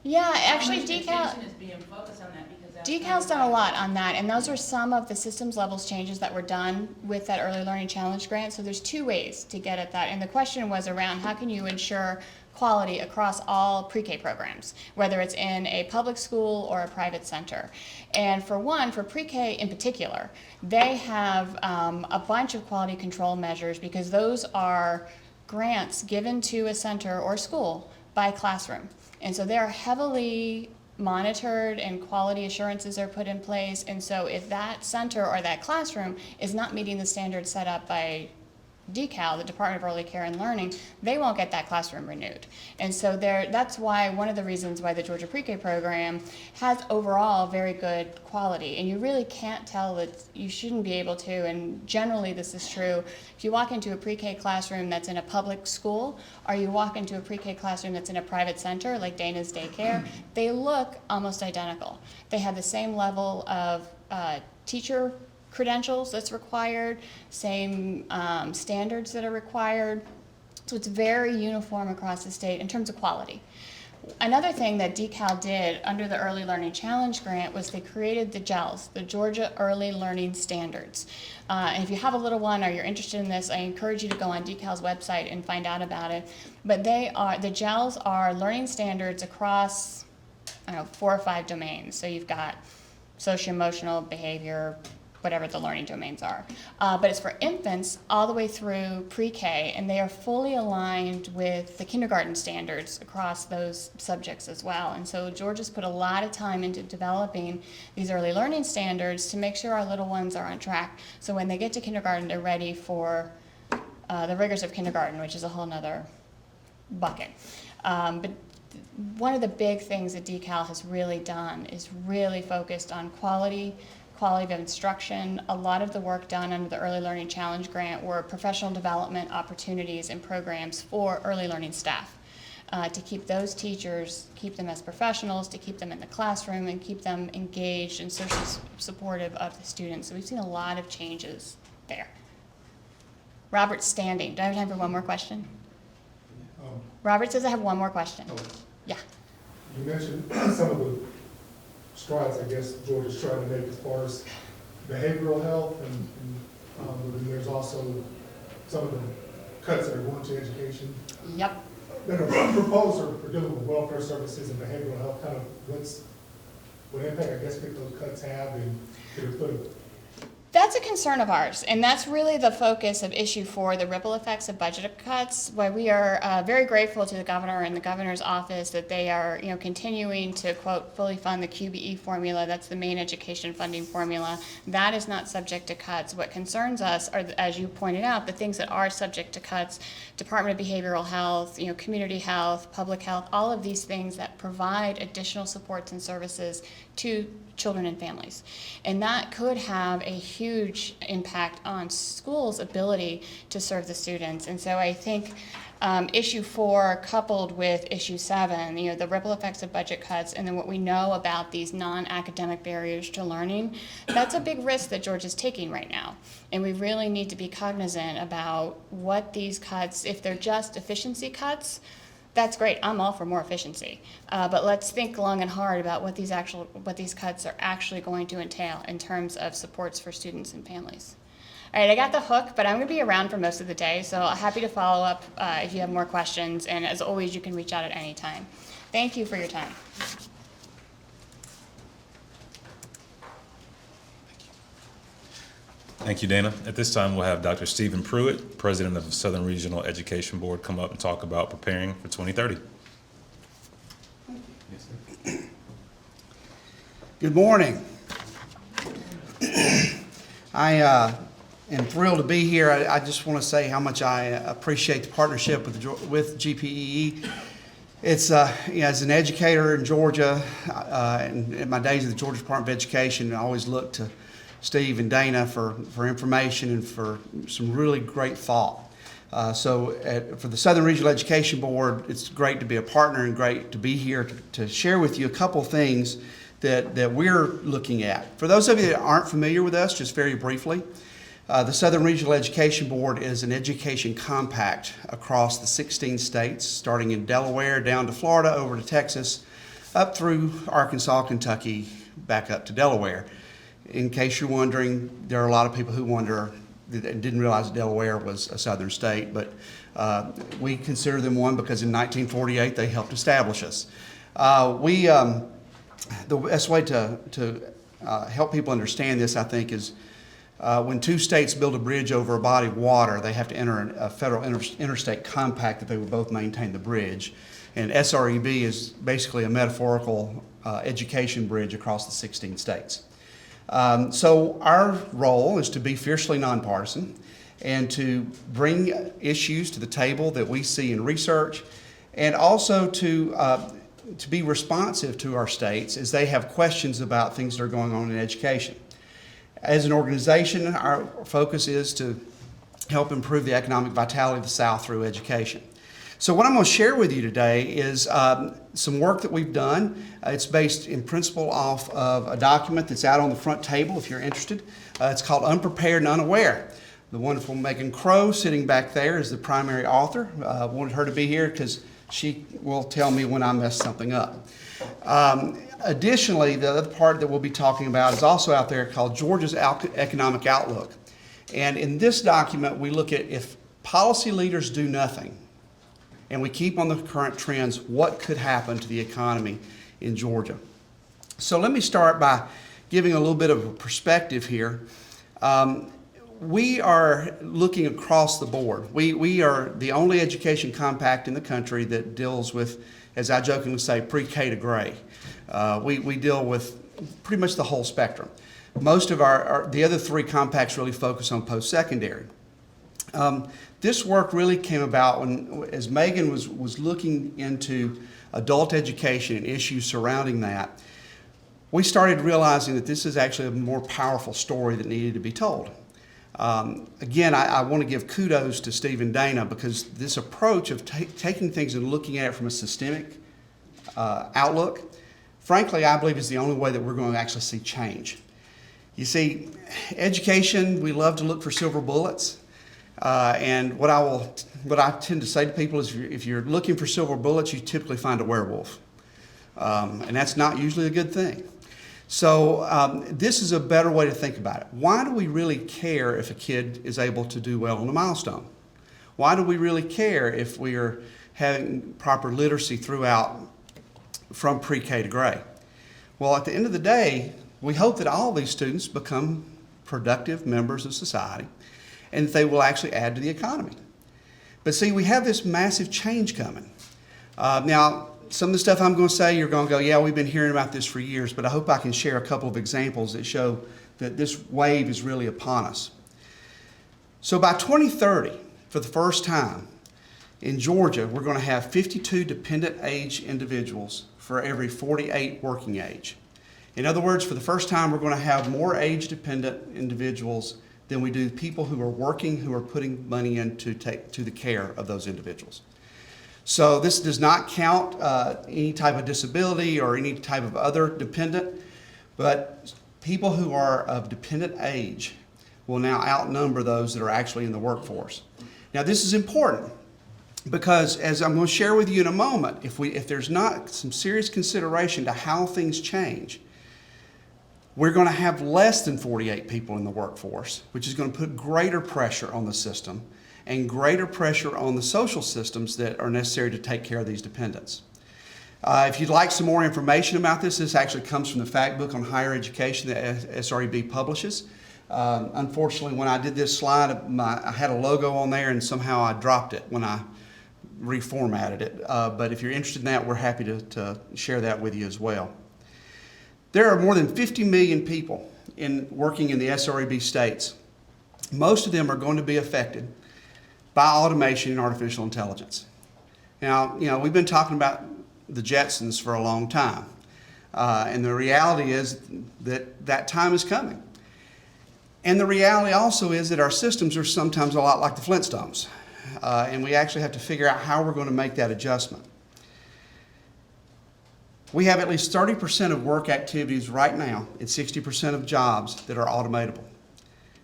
Speaker 3: Yeah, actually
Speaker 6: how much
Speaker 3: DECAL.
Speaker 6: attention is being focused on that, because that's
Speaker 3: DECAL's
Speaker 6: kind
Speaker 3: done
Speaker 6: of
Speaker 3: a
Speaker 6: like-
Speaker 3: lot on that, and those are some of the systems levels changes that were done with that Early Learning Challenge grant. So there's two ways to get at that, and the question was around how can you ensure quality across all pre-K programs, whether it's in a public school or a private center. And for pre-K in particular, they have a bunch of quality control measures because those are grants given to a center or school by classroom. And so they're heavily monitored and quality assurances are put in place. And so if that center or that classroom is not meeting the standards set up by DECAL, the Department of Early Care and Learning, they won't get that classroom renewed. And so that's why one of the reasons why the Georgia Pre-K program has overall very good quality. And you really can't tell that you shouldn't be able to, and generally this is true, if you walk into a pre-K classroom that's in a public school, or you walk into a pre-K classroom that's in a private center, like Dana's Daycare, they look almost identical. They have the same level of teacher credentials that's required, same standards that are required. So it's very uniform across the state in terms of quality. Another thing that DECAL did under the Early Learning Challenge grant was they created the GELS, the Georgia Early Learning Standards. And if you have a little one or you're interested in this, I encourage you to go on DECAL's website and find out about it. But the GELS are learning standards across, 4 or 5 domains. So you've got socio-emotional, behavior, whatever the learning domains are. But it's for infants all the way through pre-K, and they are fully aligned with the kindergarten standards across those subjects as well. And so Georgia's put a lot of time into developing these early learning standards to make sure our little ones are on track. So when they get to kindergarten, they're ready for the rigors of kindergarten, which is a whole nother bucket. But one of the big things that DECAL has really done is really focused on quality of instruction. A lot of the work done under the Early Learning Challenge grant were professional development opportunities and programs for early learning staff to keep those teachers, keep them as professionals, to keep them in the classroom and keep them engaged and socially supportive of the students. So we've seen a lot of changes there. Robert's standing. Do I have time for one more question? Robert says I have one more question. Yeah.
Speaker 7: You mentioned some of the strides, I guess, Georgia's trying to make as far as behavioral health, and then there's also some of the cuts that are going to education.
Speaker 3: Yep.
Speaker 7: That are proposed for dealing with welfare services and behavioral health, kind of what impact, I guess, could those cuts have, and could it put a
Speaker 3: That's a concern of ours, and that's really the focus of issue 4, the ripple effects of budget cuts, why we are very grateful to the governor and the governor's office that they are continuing to, quote, fully fund the QBE formula. That's the main education funding formula. That is not subject to cuts. What concerns us are, as you pointed out, the things that are subject to cuts: Department of Behavioral Health, community health, public health, all of these things that provide additional supports and services to children and families. And that could have a huge impact on schools' ability to serve the students. And so I think issue 4 coupled with issue 7, the ripple effects of budget cuts, and then what we know about these non-academic barriers to learning, that's a big risk that Georgia's taking right now. And we really need to be cognizant about what these cuts, if they're just efficiency cuts, that's great. I'm all for more efficiency. But let's think long and hard about what these cuts are actually going to entail in terms of supports for students and families. All right, I got the hook, but I'm going to be around for most of the day, so happy to follow up if you have more questions. And as always, you can reach out at any time. Thank you for your time.
Speaker 1: Thank you, Dana. At this time, we'll have Dr. Stephen Pruitt, President of the Southern Regional Education Board, come up and talk about preparing for 2030.
Speaker 8: Good morning. I am thrilled to be here. I just want to say how much I appreciate the partnership with GPEE. It's as an educator in Georgia, and in my days at the Georgia Department of Education, I always look to Steve and Dana for information and for some really great thought. For the Southern Regional Education Board, it's great to be a partner and great to be here to share with you a couple things that we're looking at. For those of you that aren't familiar with us, just very briefly, the Southern Regional Education Board is an education compact across the 16 states, starting in Delaware, down to Florida, over to Texas, up through Arkansas, Kentucky, back up to Delaware. In case you're wondering, there are a lot of people who wonder and didn't realize Delaware was a southern state, but we consider them one because in 1948 they helped establish us. The best way to help people understand this, I think, is when two states build a bridge over a body of water, they have to enter a federal interstate compact that they will both maintain the bridge. And SREB is basically a metaphorical education bridge across the 16 states. So our role is to be fiercely nonpartisan and to bring issues to the table that we see in research, and also to be responsive to our states as they have questions about things that are going on in education. As an organization, our focus is to help improve the economic vitality of the South through education. So what I'm going to share with you today is some work that we've done. It's based in principle off of a document that's out on the front table if you're interested. It's called Unprepared and Unaware. The wonderful Megan Crow sitting back there is the primary author. I wanted her to be here because she will tell me when I mess something up. Additionally, the other part that we'll be talking about is also out there called Georgia's Economic Outlook. And in this document, we look at if policy leaders do nothing and we keep on the current trends, what could happen to the economy in Georgia? So let me start by giving a little bit of a perspective here. We are looking across the board. We are the only education compact in the country that deals with, as I jokingly say, pre-K to gray. We deal with pretty much the whole spectrum. Most of the other three compacts really focus on post-secondary. This work really came about as Megan was looking into adult education and issues surrounding that. We started realizing that this is actually a more powerful story that needed to be told. Again, I want to give kudos to Steve and Dana because this approach of taking things and looking at it from a systemic outlook, frankly, I believe is the only way that we're going to actually see change. You see, education, we love to look for silver bullets. And what I tend to say to people is if you're looking for silver bullets, you typically find a werewolf. And that's not usually a good thing. So this is a better way to think about it. Why do we really care if a kid is able to do well on a milestone? Why do we really care if we are having proper literacy throughout from pre-K to gray? Well, at the end of the day, we hope that all these students become productive members of society and that they will actually add to the economy. But see, we have this massive change coming. Now, some of the stuff I'm going to say, you're going to go, yeah, we've been hearing about this for years, but I hope I can share a couple of examples that show that this wave is really upon us. So by 2030, for the first time in Georgia, we're going to have 52 dependent age individuals for every 48 working age. In other words, for the first time, we're going to have more age-dependent individuals than we do people who are working, who are putting money in to the care of those individuals. So this does not count any type of disability or any type of other dependent, but people who are of dependent age will now outnumber those that are actually in the workforce. Now, this is important because, as I'm going to share with you in a moment, if there's not some serious consideration to how things change, we're going to have less than 48 people in the workforce, which is going to put greater pressure on the system and greater pressure on the social systems that are necessary to take care of these dependents. If you'd like some more information about this, this actually comes from the fact book on higher education that SREB publishes. Unfortunately, when I did this slide, I had a logo on there and somehow I dropped it when I reformatted it. But if you're interested in that, we're happy to share that with you as well. There are more than 50 million people working in the SREB states. Most of them are going to be affected by automation and artificial intelligence. Now, we've been talking about the Jetsons for a long time. And the reality is that time is coming. And the reality also is that our systems are sometimes a lot like the Flintstones. And we actually have to figure out how we're going to make that adjustment. We have at least 30% of work activities right now and 60% of jobs that are automatable.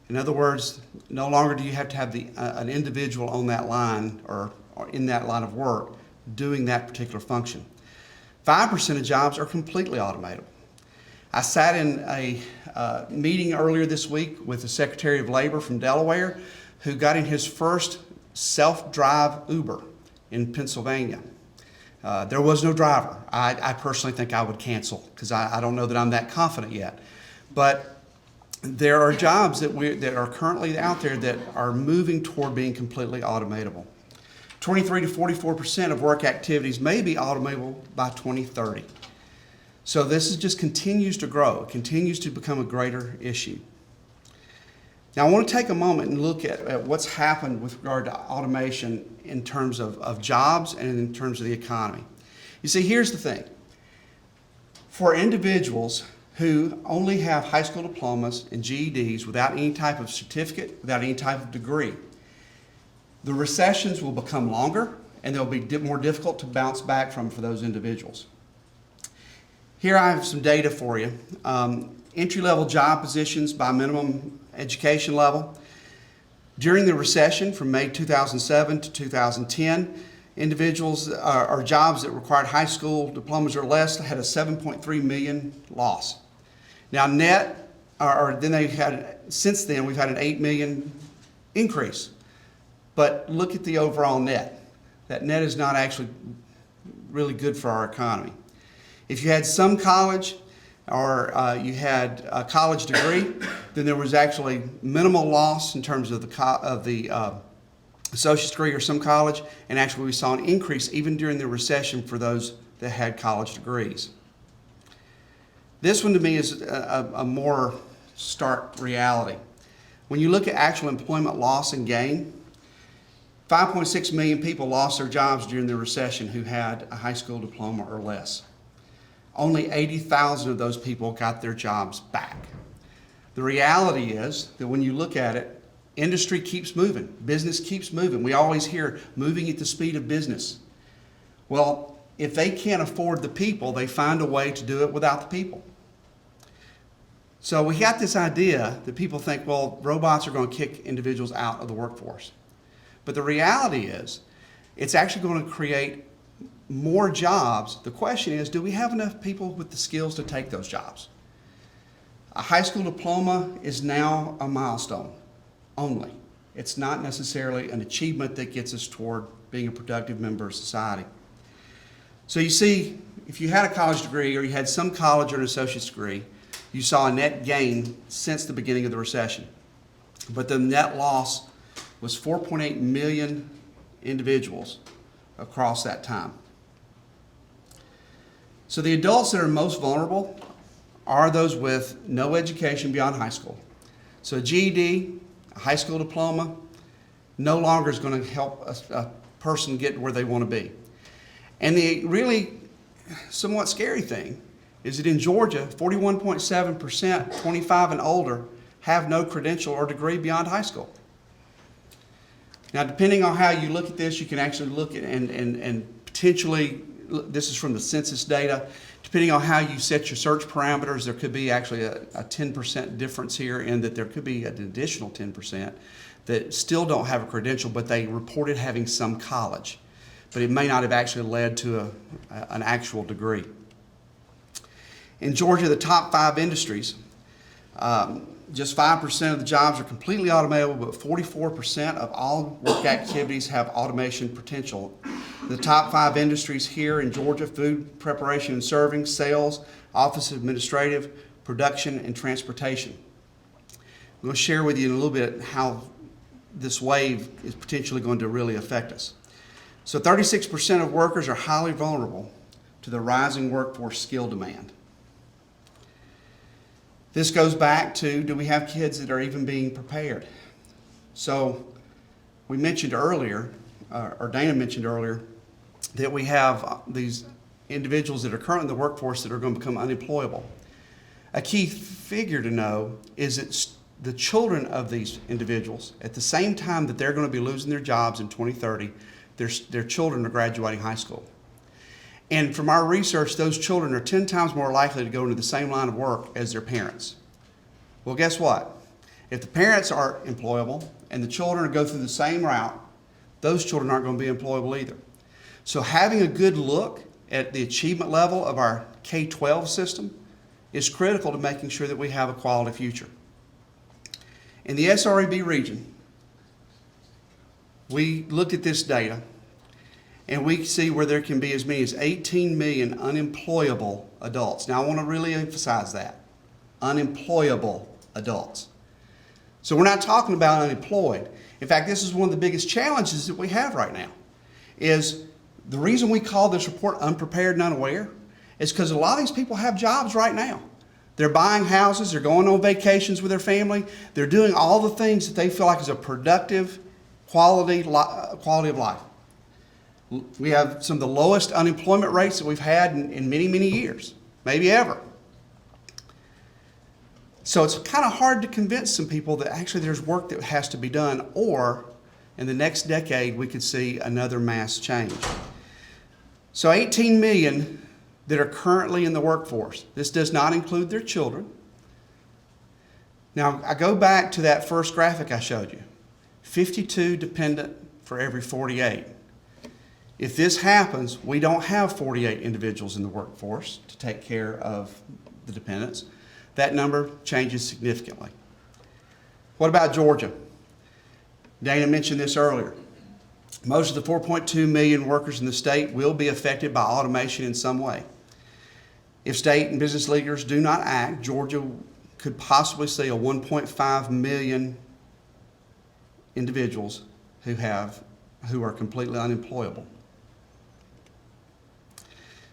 Speaker 8: In other words, no longer do you have to have an individual on that line or in that line of work doing that particular function. 5% of jobs are completely automatable. I sat in a meeting earlier this week with the Secretary of Labor from Delaware who got in his first self-drive Uber in Pennsylvania. There was no driver. I personally think I would cancel because I don't know that I'm that confident yet. But there are jobs that are currently out there that are moving toward being completely automatable. 23 to 44% of work activities may be automatable by 2030. So this just continues to grow. It continues to become a greater issue. Now I want to take a moment and look at what's happened with regard to automation in terms of jobs and in terms of the economy. You see, here's the thing. For individuals who only have high school diplomas and GEDs without any type of certificate, without any type of degree, the recessions will become longer and they'll be more difficult to bounce back from for those individuals. Here I have some data for you. Entry-level job positions by minimum education level. During the recession from May 2007 to 2010, individuals or jobs that required high school diplomas or less had a 7.3 million loss. Now since then we've had an 8 million increase. But look at the overall net. That net is not actually really good for our economy. If you had some college or you had a college degree, then there was actually minimal loss in terms of the associate's degree or some college, and actually we saw an increase even during the recession for those that had college degrees. This one to me is a more stark reality. When you look at actual employment loss and gain, 5.6 million people lost their jobs during the recession who had a high school diploma or less. Only 80,000 of those people got their jobs back. The reality is that when you look at it, industry keeps moving, business keeps moving. We always hear moving at the speed of business. Well, if they can't afford the people, they find a way to do it without the people. So we got this idea that people think, well, robots are going to kick individuals out of the workforce. But the reality is, it's actually going to create more jobs. The question is, do we have enough people with the skills to take those jobs? A high school diploma is now a milestone only. It's not necessarily an achievement that gets us toward being a productive member of society. So you see, if you had a college degree or you had some college or an associate's degree, you saw a net gain since the beginning of the recession. But the net loss was 4.8 million individuals across that time. So the adults that are most vulnerable are those with no education beyond high school. So a GED, a high school diploma, no longer is going to help a person get where they want to be. And the really somewhat scary thing is that in Georgia, 41.7%, 25 and older, have no credential or degree beyond high school. Now, depending on how you look at this, you can actually look at and potentially, this is from the census data, depending on how you set your search parameters, there could be actually a 10% difference here in that there could be an additional 10% that still don't have a credential, but they reported having some college. But it may not have actually led to an actual degree. In Georgia, the top 5 industries, just 5% of the jobs are completely automatable, but 44% of all work activities have automation potential. The top 5 industries here in Georgia: food preparation and serving, sales, office administrative, production, and transportation. I'm going to share with you in a little bit how this wave is potentially going to really affect us. So 36% of workers are highly vulnerable to the rising workforce skill demand. This goes back to, do we have kids that are even being prepared? So we mentioned earlier, or Dana mentioned earlier, that we have these individuals that are currently in the workforce that are going to become unemployable. A key figure to know is that the children of these individuals, at the same time that they're going to be losing their jobs in 2030, their children are graduating high school. And from our research, those children are 10 times more likely to go into the same line of work as their parents. Well, guess what? If the parents are employable and the children go through the same route, those children aren't going to be employable either. So having a good look at the achievement level of our K-12 system is critical to making sure that we have a quality future. In the SREB region, we looked at this data, and we see where there can be as many as 18 million unemployable adults. Now, I want to really emphasize that. Unemployable adults. So we're not talking about unemployed. In fact, this is one of the biggest challenges that we have right now, is the reason we call this report unprepared and unaware is because a lot of these people have jobs right now. They're buying houses, they're going on vacations with their family, they're doing all the things that they feel like is a productive quality of life. We have some of the lowest unemployment rates that we've had in many, many years, maybe ever. So it's kind of hard to convince some people that actually there's work that has to be done, or in the next decade we could see another mass change. So 18 million that are currently in the workforce. This does not include their children. Now, I go back to that first graphic I showed you. 52 dependent for every 48. If this happens, we don't have 48 individuals in the workforce to take care of the dependents. That number changes significantly. What about Georgia? Dana mentioned this earlier. Most of the 4.2 million workers in the state will be affected by automation in some way. If state and business leaders do not act, Georgia could possibly see a 1.5 million individuals who are completely unemployable.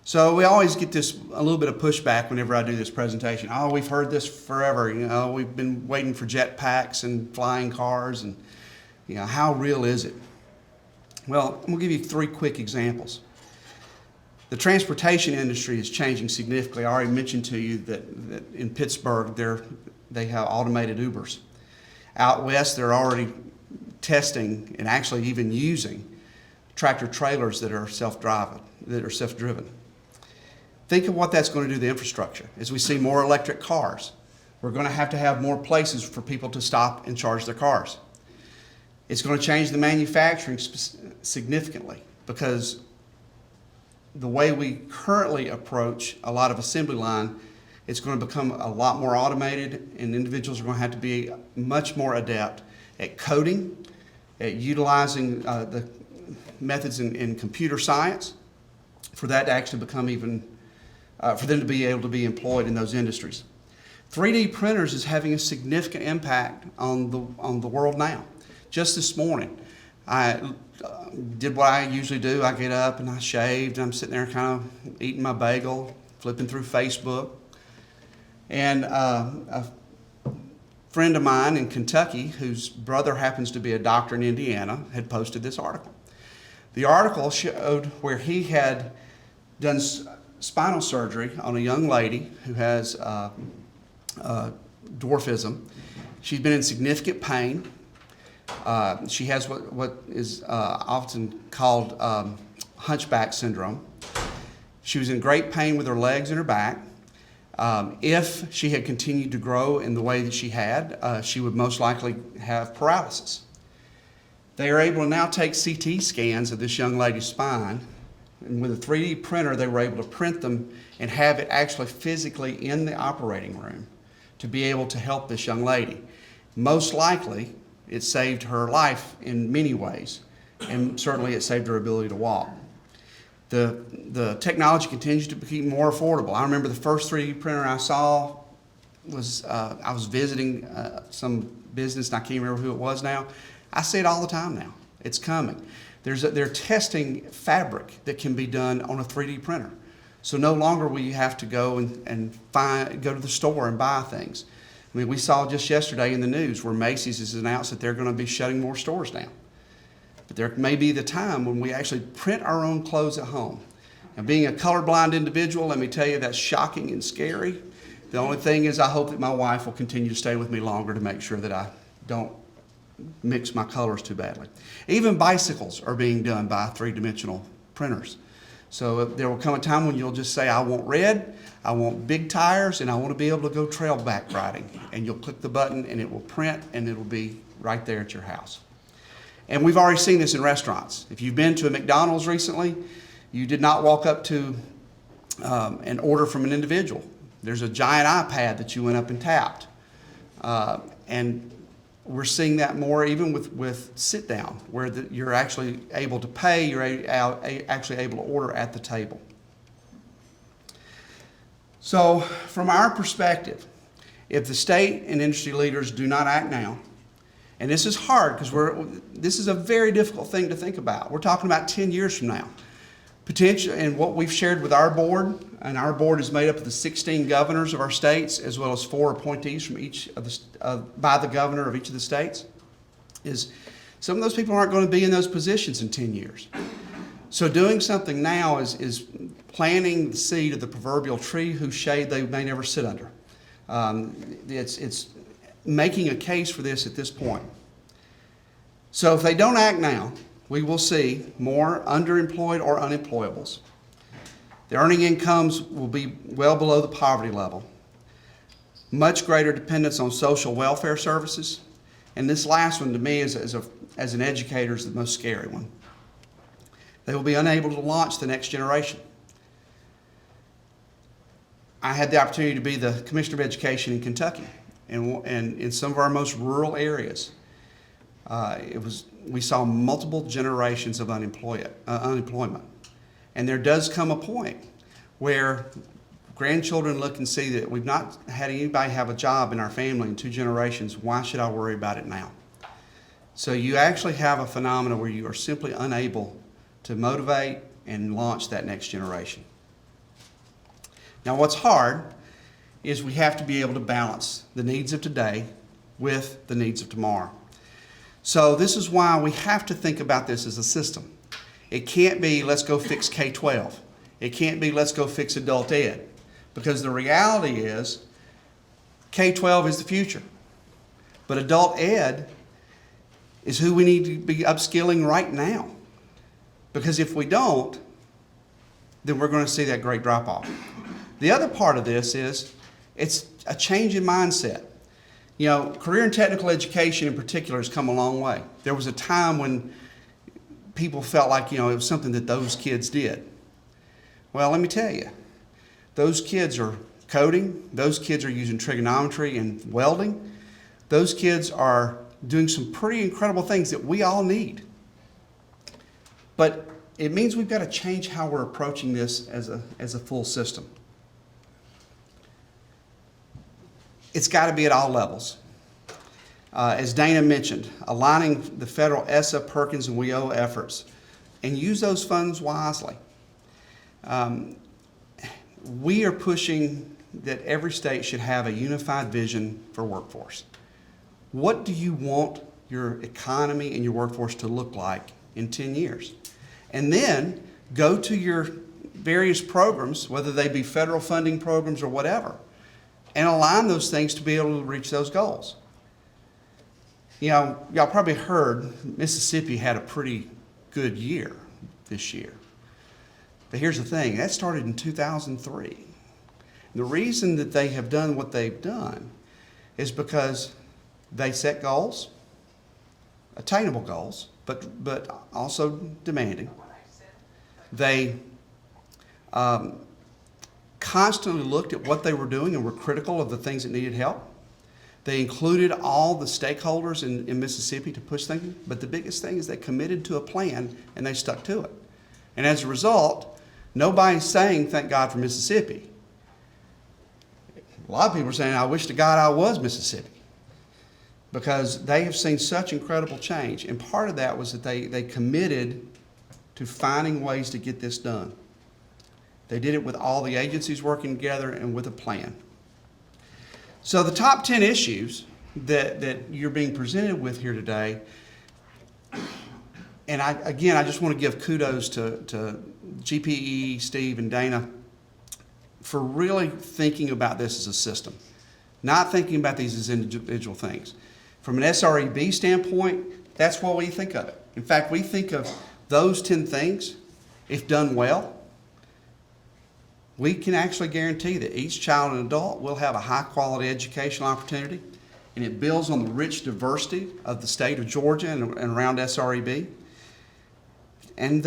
Speaker 8: So we always get a little bit of pushback whenever I do this presentation. Oh, we've heard this forever. We've been waiting for jetpacks and flying cars, and how real is it? Well, I'm going to give you 3 quick examples. The transportation industry is changing significantly. I already mentioned to you that in Pittsburgh they have automated Ubers. Out west, they're already testing and actually even using tractor trailers that are self-driven. Think of what that's going to do to the infrastructure. As we see more electric cars, we're going to have more places for people to stop and charge their cars. It's going to change the manufacturing significantly, because the way we currently approach a lot of assembly line, it's going to become a lot more automated, and individuals are going to have to be much more adept at coding, at utilizing the methods in computer science for that to actually become for them to be able to be employed in those industries. 3D printers is having a significant impact on the world now. Just this morning, I did what I usually do. I get up and I shaved, and I'm sitting there kind of eating my bagel, flipping through Facebook. And a friend of mine in Kentucky, whose brother happens to be a doctor in Indiana, had posted this article. The article showed where he had done spinal surgery on a young lady who has dwarfism. She's been in significant pain. She has what is often called hunchback syndrome. She was in great pain with her legs and her back. If she had continued to grow in the way that she had, she would most likely have paralysis. They are able to now take CT scans of this young lady's spine, and with a 3D printer, they were able to print them and have it actually physically in the operating room to be able to help this young lady. Most likely, it saved her life in many ways, and certainly it saved her ability to walk. The technology continues to become more affordable. I remember the first 3D printer I saw was, I was visiting some business, and I can't remember who it was now. I see it all the time now. It's coming. They're testing fabric that can be done on a 3D printer. So no longer will you have to go go to the store and buy things. I mean, we saw just yesterday in the news where Macy's has announced that they're going to be shutting more stores down. But there may be the time when we actually print our own clothes at home. And being a colorblind individual, let me tell you, that's shocking and scary. The only thing is I hope that my wife will continue to stay with me longer to make sure that I don't mix my colors too badly. Even bicycles are being done by three-dimensional printers. So there will come a time when you'll just say, I want red, I want big tires, and I want to be able to go trail back riding. And you'll click the button and it will print and it will be right there at your house. And we've already seen this in restaurants. If you've been to a McDonald's recently, you did not walk up to an order from an individual. There's a giant iPad that you went up and tapped. And we're seeing that more even with sit down, where you're actually able to pay, you're actually able to order at the table. So from our perspective, if the state and industry leaders do not act now, and this is hard because this is a very difficult thing to think about. We're talking about 10 years from now. Potential, and what we've shared with our board, and our board is made up of the 16 governors of our states, as well as 4 appointees from each of the, by the governor of each of the states, is some of those people aren't going to be in those positions in 10 years. So doing something now is planting the seed of the proverbial tree whose shade they may never sit under. It's making a case for this at this point. So if they don't act now, we will see more underemployed or unemployables. The earning incomes will be well below the poverty level. Much greater dependence on social welfare services. And this last one to me as an educator is the most scary one. They will be unable to launch the next generation. I had the opportunity to be the Commissioner of Education in Kentucky and in some of our most rural areas. We saw multiple generations of unemployment. And there does come a point where grandchildren look and see that we've not had anybody have a job in our family in 2 generations. Why should I worry about it now? So you actually have a phenomenon where you are simply unable to motivate and launch that next generation. Now what's hard is we have to be able to balance the needs of today with the needs of tomorrow. So this is why we have to think about this as a system. It can't be, let's go fix K-12. It can't be, let's go fix adult ed. Because the reality is, K-12 is the future. But adult ed is who we need to be upskilling right now. Because if we don't, then we're going to see that great drop-off. The other part of this is, it's a change in mindset. You know, career and technical education in particular has come a long way. There was a time when people felt like, you know, it was something that those kids did. Well, let me tell you, those kids are coding, those kids are using trigonometry and welding, those kids are doing some pretty incredible things that we all need. But it means we've got to change how we're approaching this as a full system. It's got to be at all levels. As Dana mentioned, aligning the federal ESSA, Perkins, and WIO efforts, and use those funds wisely. We are pushing that every state should have a unified vision for workforce. What do you want your economy and your workforce to look like in 10 years? And then go to your various programs, whether they be federal funding programs or whatever, and align those things to be able to reach those goals. You know, y'all probably heard Mississippi had a pretty good year this year. But here's the thing, that started in 2003. The reason that they have done what they've done is because they set goals, attainable goals, but also demanding. They constantly looked at what they were doing and were critical of the things that needed help. They included all the stakeholders in Mississippi to push things, but the biggest thing is they committed to a plan and they stuck to it. And as a result, nobody's saying, thank God for Mississippi. A lot of people are saying, I wish to God I was Mississippi, because they have seen such incredible change. And part of that was that they committed to finding ways to get this done. They did it with all the agencies working together and with a plan. So the top 10 issues that you're being presented with here today, and I just want to give kudos to GPE, Steve, and Dana for really thinking about this as a system, not thinking about these as individual things. From an SREB standpoint, that's what we think of it. In fact, we think of those 10 things, if done well, we can actually guarantee that each child and adult will have a high-quality educational opportunity, and it builds on the rich diversity of the state of Georgia and around SREB. And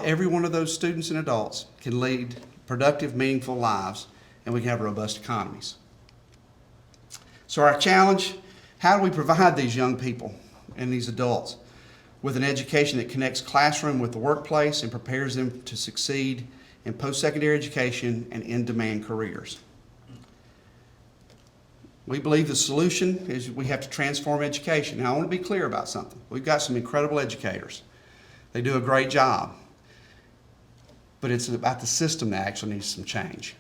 Speaker 8: every one of those students and adults can lead productive, meaningful lives, and we can have robust economies. So our challenge, how do we provide these young people and these adults with an education that connects classroom with the workplace and prepares them to succeed in post-secondary education and in-demand careers? We believe the solution is we have to transform education. Now, I want to be clear about something. We've got some incredible educators. They do a great job. But it's about the system that actually needs some change.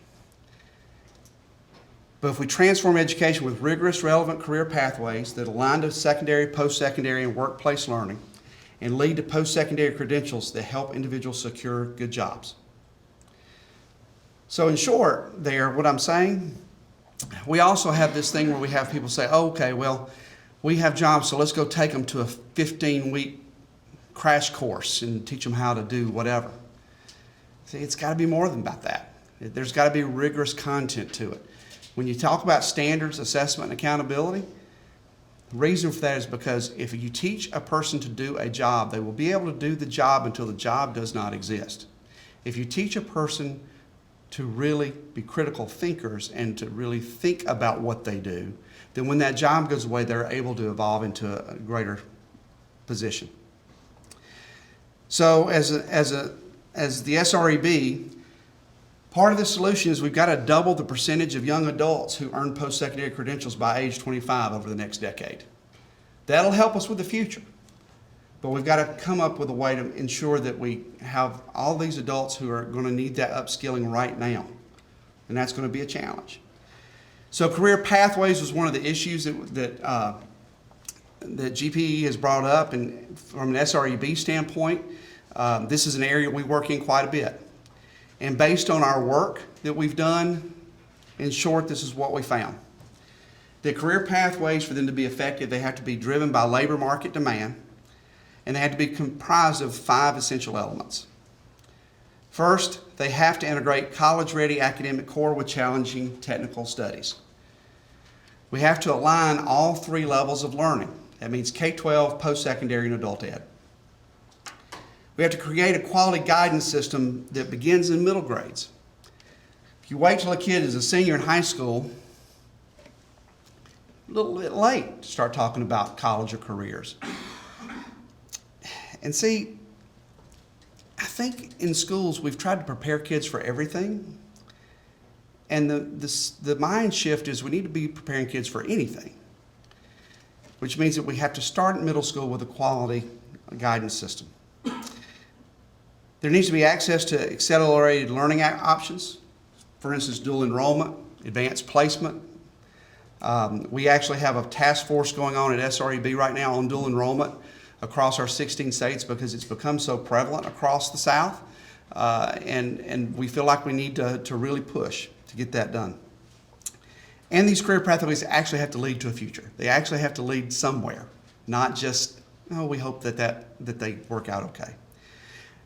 Speaker 8: But if we transform education with rigorous, relevant career pathways that align to secondary, post-secondary, and workplace learning, and lead to post-secondary credentials that help individuals secure good jobs. So in short there, what I'm saying, we also have this thing where we have people say, oh, okay, well, we have jobs, so let's go take them to a 15-week crash course and teach them how to do whatever. See, it's got to be more than about that. There's got to be rigorous content to it. When you talk about standards, assessment, and accountability, the reason for that is because if you teach a person to do a job, they will be able to do the job until the job does not exist. If you teach a person to really be critical thinkers and to really think about what they do, then when that job goes away, they're able to evolve into a greater position. So as the SREB, part of the solution is we've got to double the percentage of young adults who earn post-secondary credentials by age 25 over the next decade. That'll help us with the future. But we've got to come up with a way to ensure that we have all these adults who are going to need that upskilling right now. And that's going to be a challenge. So career pathways was one of the issues that GPE has brought up. And from an SREB standpoint, this is an area we work in quite a bit. And based on our work that we've done, in short, this is what we found. The career pathways, for them to be effective, they have to be driven by labor market demand, and they have to be comprised of 5 essential elements. First, they have to integrate college-ready academic core with challenging technical studies. We have to align all 3 levels of learning. That means K-12, post-secondary, and adult ed. We have to create a quality guidance system that begins in middle grades. If you wait till a kid is a senior in high school, a little bit late to start talking about college or careers. And see, I think in schools we've tried to prepare kids for everything. And the mind shift is we need to be preparing kids for anything, which means that we have to start in middle school with a quality guidance system. There needs to be access to accelerated learning options, for instance, dual enrollment, advanced placement. We actually have a task force going on at SREB right now on dual enrollment across our 16 states because it's become so prevalent across the South. And we feel like we need to really push to get that done. And these career pathways actually have to lead to a future. They actually have to lead somewhere, not just, oh, we hope that they work out okay.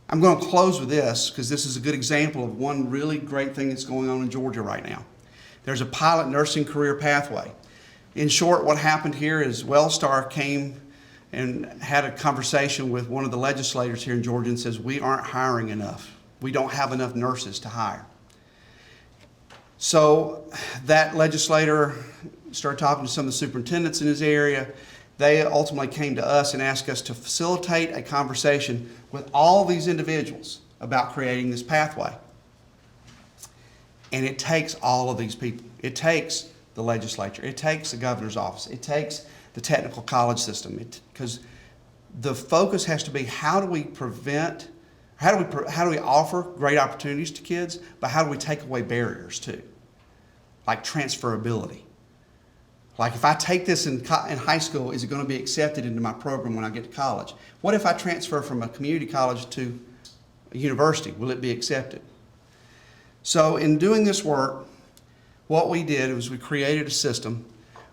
Speaker 8: I'm going to close with this because this is a good example of one really great thing that's going on in Georgia right now. There's a pilot nursing career pathway. In short, what happened here is Wellstar came and had a conversation with one of the legislators here in Georgia and says, we aren't hiring enough. We don't have enough nurses to hire. So that legislator started talking to some of the superintendents in his area. They ultimately came to us and asked us to facilitate a conversation with all these individuals about creating this pathway. And it takes all of these people. It takes the legislature. It takes the governor's office. It takes the technical college system. Because the focus has to be how do we prevent, how do we offer great opportunities to kids, but how do we take away barriers too? Like transferability. Like if I take this in high school, is it going to be accepted into my program when I get to college? What if I transfer from a community college to a university? Will it be accepted? So in doing this work, what we did was we created a system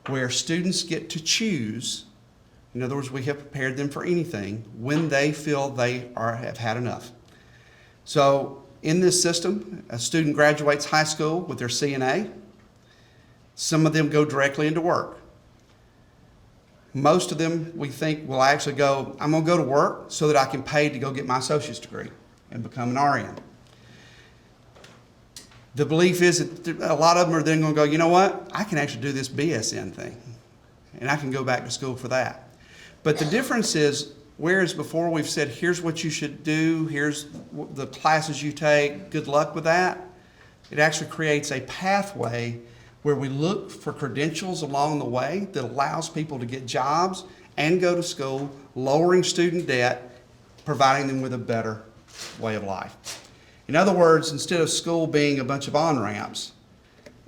Speaker 8: where students get to choose. In other words, we have prepared them for anything when they feel they have had enough. So in this system, a student graduates high school with their CNA. Some of them go directly into work. Most of them, we think, will actually go, I'm going to go to work so that I can pay to go get my associate's degree and become an RN. The belief is that a lot of them are then going to go, you know what, I can actually do this BSN thing, and I can go back to school for that. But the difference is, whereas before we've said, here's what you should do, here's the classes you take, good luck with that, it actually creates a pathway where we look for credentials along the way that allows people to get jobs and go to school, lowering student debt, providing them with a better way of life. In other words, instead of school being a bunch of on-ramps,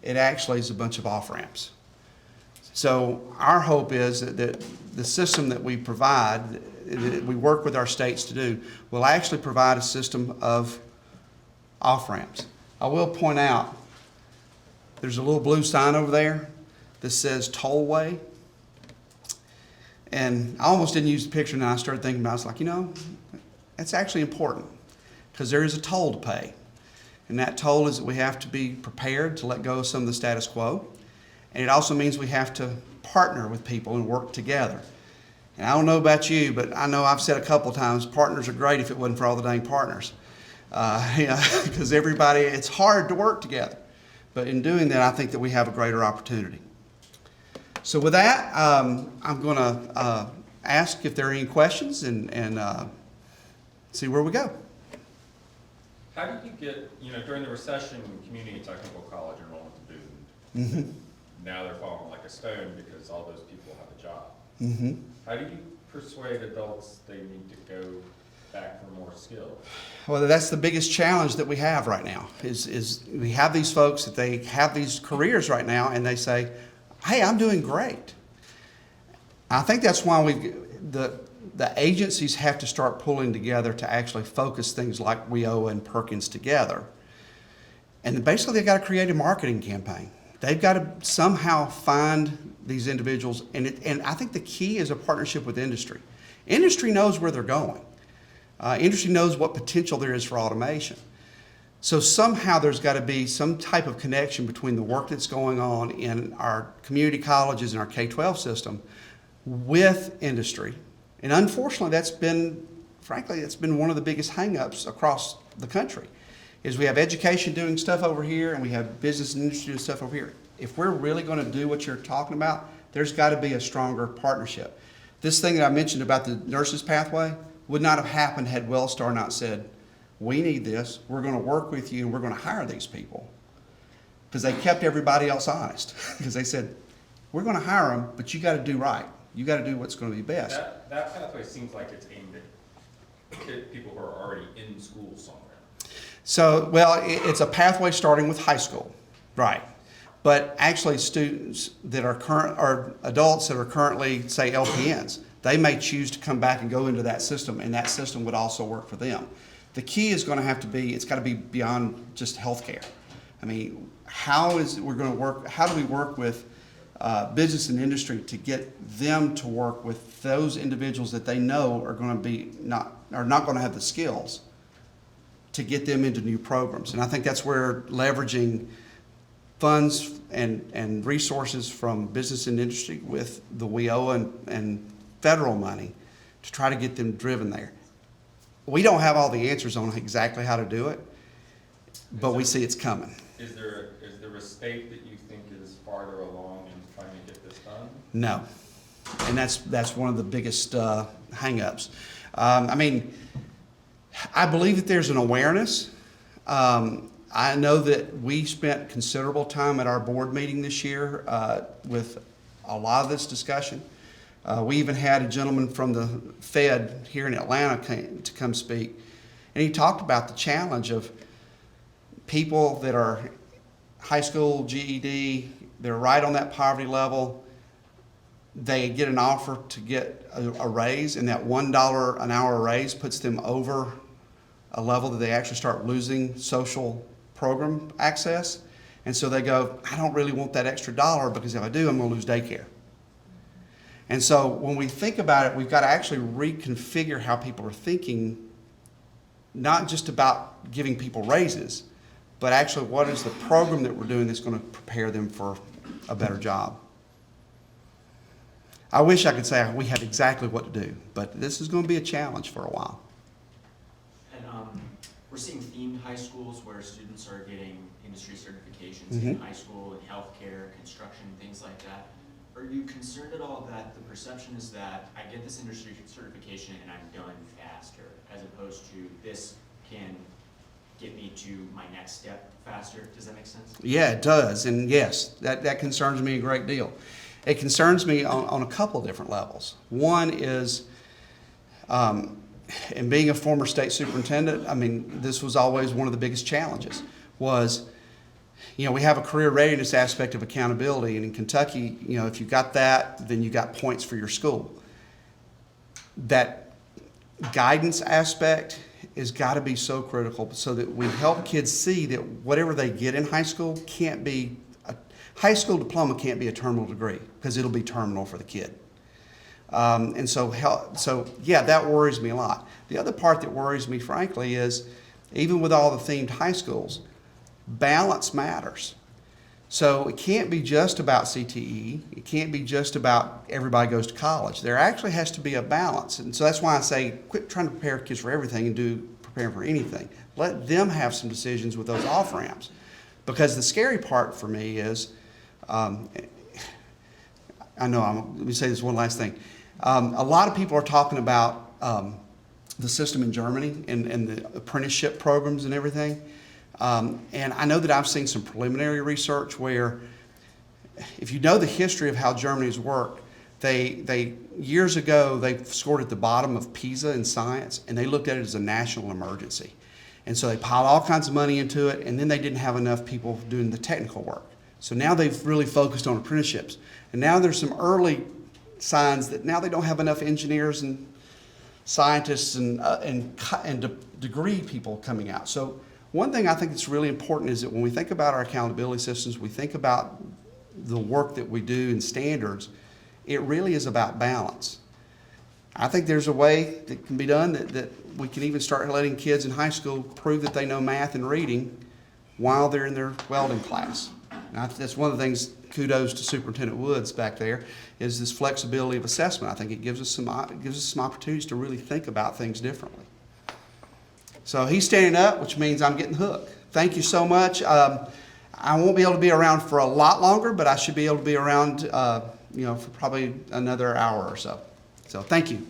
Speaker 8: it actually is a bunch of off-ramps. So our hope is that the system that we provide, that we work with our states to do, will actually provide a system of off-ramps. I will point out, there's a little blue sign over there that says tollway. And I almost didn't use the picture, and I started thinking about it. I was like, you know, that's actually important because there is a toll to pay. And that toll is that we have to be prepared to let go of some of the status quo. And it also means we have to partner with people and work together. And I don't know about you, but I know I've said a couple of times, partners are great if it wasn't for all the dang partners. Because everybody, it's hard to work together. But in doing that, I think that we have a greater opportunity. So with that, I'm going to ask if there are any questions and see where we go.
Speaker 4: How did you get, during the recession, community and technical college enrollment boomed.
Speaker 8: Mm-hmm.
Speaker 4: Now they're falling like a stone because all those people have a job.
Speaker 8: Mm-hmm.
Speaker 4: How do you persuade adults they need to go back for more skills?
Speaker 8: Well, that's the biggest challenge that we have right now is we have these folks that they have these careers right now and they say, hey, I'm doing great. I think that's why the agencies have to start pulling together to actually focus things like WIO and Perkins together. And basically they've got to create a marketing campaign. They've got to somehow find these individuals, and I think the key is a partnership with industry. Industry knows where they're going. Industry knows what potential there is for automation. So somehow there's got to be some type of connection between the work that's going on in our community colleges and our K-12 system with industry. And unfortunately, that's been one of the biggest hang-ups across the country, is we have education doing stuff over here and we have business and industry doing stuff over here. If we're really going to do what you're talking about, there's got to be a stronger partnership. This thing that I mentioned about the nurses pathway would not have happened had Wellstar not said, we need this, we're going to work with you, and we're going to hire these people. Because they kept everybody else honest. Because they said, we're going to hire them, but you got to do right. You got to do what's going to be best.
Speaker 4: That pathway seems like it's aimed at people who are already in school somewhere.
Speaker 8: So, well, it's a pathway starting with high school, right? But actually students that are or adults that are currently, say, LPNs, they may choose to come back and go into that system, and that system would also work for them. the key is going to have to be, it's got to be beyond just healthcare. I mean, how do we work with business and industry to get them to work with those individuals that they know are going to be not going to have the skills to get them into new programs. And I think that's where leveraging funds and resources from business and industry with the WIOA and federal money to try to get them driven there. We don't have all the answers on exactly how to do it, but we see it's coming.
Speaker 4: Is there a state that you think is farther along in trying to get this done?
Speaker 8: No, and that's one of the biggest hang-ups. I mean, I believe that there's an awareness. I know that we spent considerable time at our board meeting this year with a lot of this discussion. We even had a gentleman from the Fed here in Atlanta to come speak, and he talked about the challenge of people that are high school, GED, they're right on that poverty level. They get an offer to get a raise, and that $1 an hour raise puts them over a level that they actually start losing social program access. And so they go, I don't really want that extra dollar, because if I do, I'm going to lose daycare. And so when we think about it, we've got to actually reconfigure how people are thinking, not just about giving people raises, but actually what is the program that we're doing that's going to prepare them for a better job. I wish I could say we have exactly what to do, but this is going to be a challenge for a while.
Speaker 9: And we're seeing themed high schools where students are getting industry certifications in high school, in healthcare, construction, things like that. Are you concerned at all that the perception is that I get this industry certification and I'm done faster, as opposed to this can get me to my next step faster? Does that make sense? Yeah,
Speaker 8: it does. And yes, that concerns me a great deal. It concerns me on a couple of different levels. One is, and being a former state superintendent, I mean, this was always one of the biggest challenges was, we have a career readiness aspect of accountability. And in Kentucky, if you got that, then you got points for your school. That guidance aspect has got to be so critical so that we help kids see that whatever they get in high school can't be, a high school diploma can't be a terminal degree, because it'll be terminal for the kid. And so yeah, that worries me a lot. The other part that worries me, frankly, is even with all the themed high schools, balance matters. So it can't be just about CTE. It can't be just about everybody goes to college. There actually has to be a balance. And so that's why I say quit trying to prepare kids for everything and prepare for anything. Let them have some decisions with those off-ramps. Because the scary part for me is, let me say this one last thing. A lot of people are talking about the system in Germany and the apprenticeship programs and everything. And I know that I've seen some preliminary research where, if you know the history of how Germany's worked, they years ago, they scored at the bottom of PISA in science, and they looked at it as a national emergency. And so they piled all kinds of money into it, and then they didn't have enough people doing the technical work. So now they've really focused on apprenticeships. And now there's some early signs that now they don't have enough engineers and scientists and degree people coming out. So one thing I think that's really important is that when we think about our accountability systems, we think about the work that we do in standards, it really is about balance. I think there's a way that can be done that we can even start letting kids in high school prove that they know math and reading while they're in their welding class. And that's one of the things, kudos to Superintendent Woods back there, is this flexibility of assessment. I think it gives us some opportunities to really think about things differently. So he's standing up, which means I'm getting hooked. Thank you so much. I won't be able to be around for a lot longer, but I should be able to be around, for probably another hour or so. So thank you.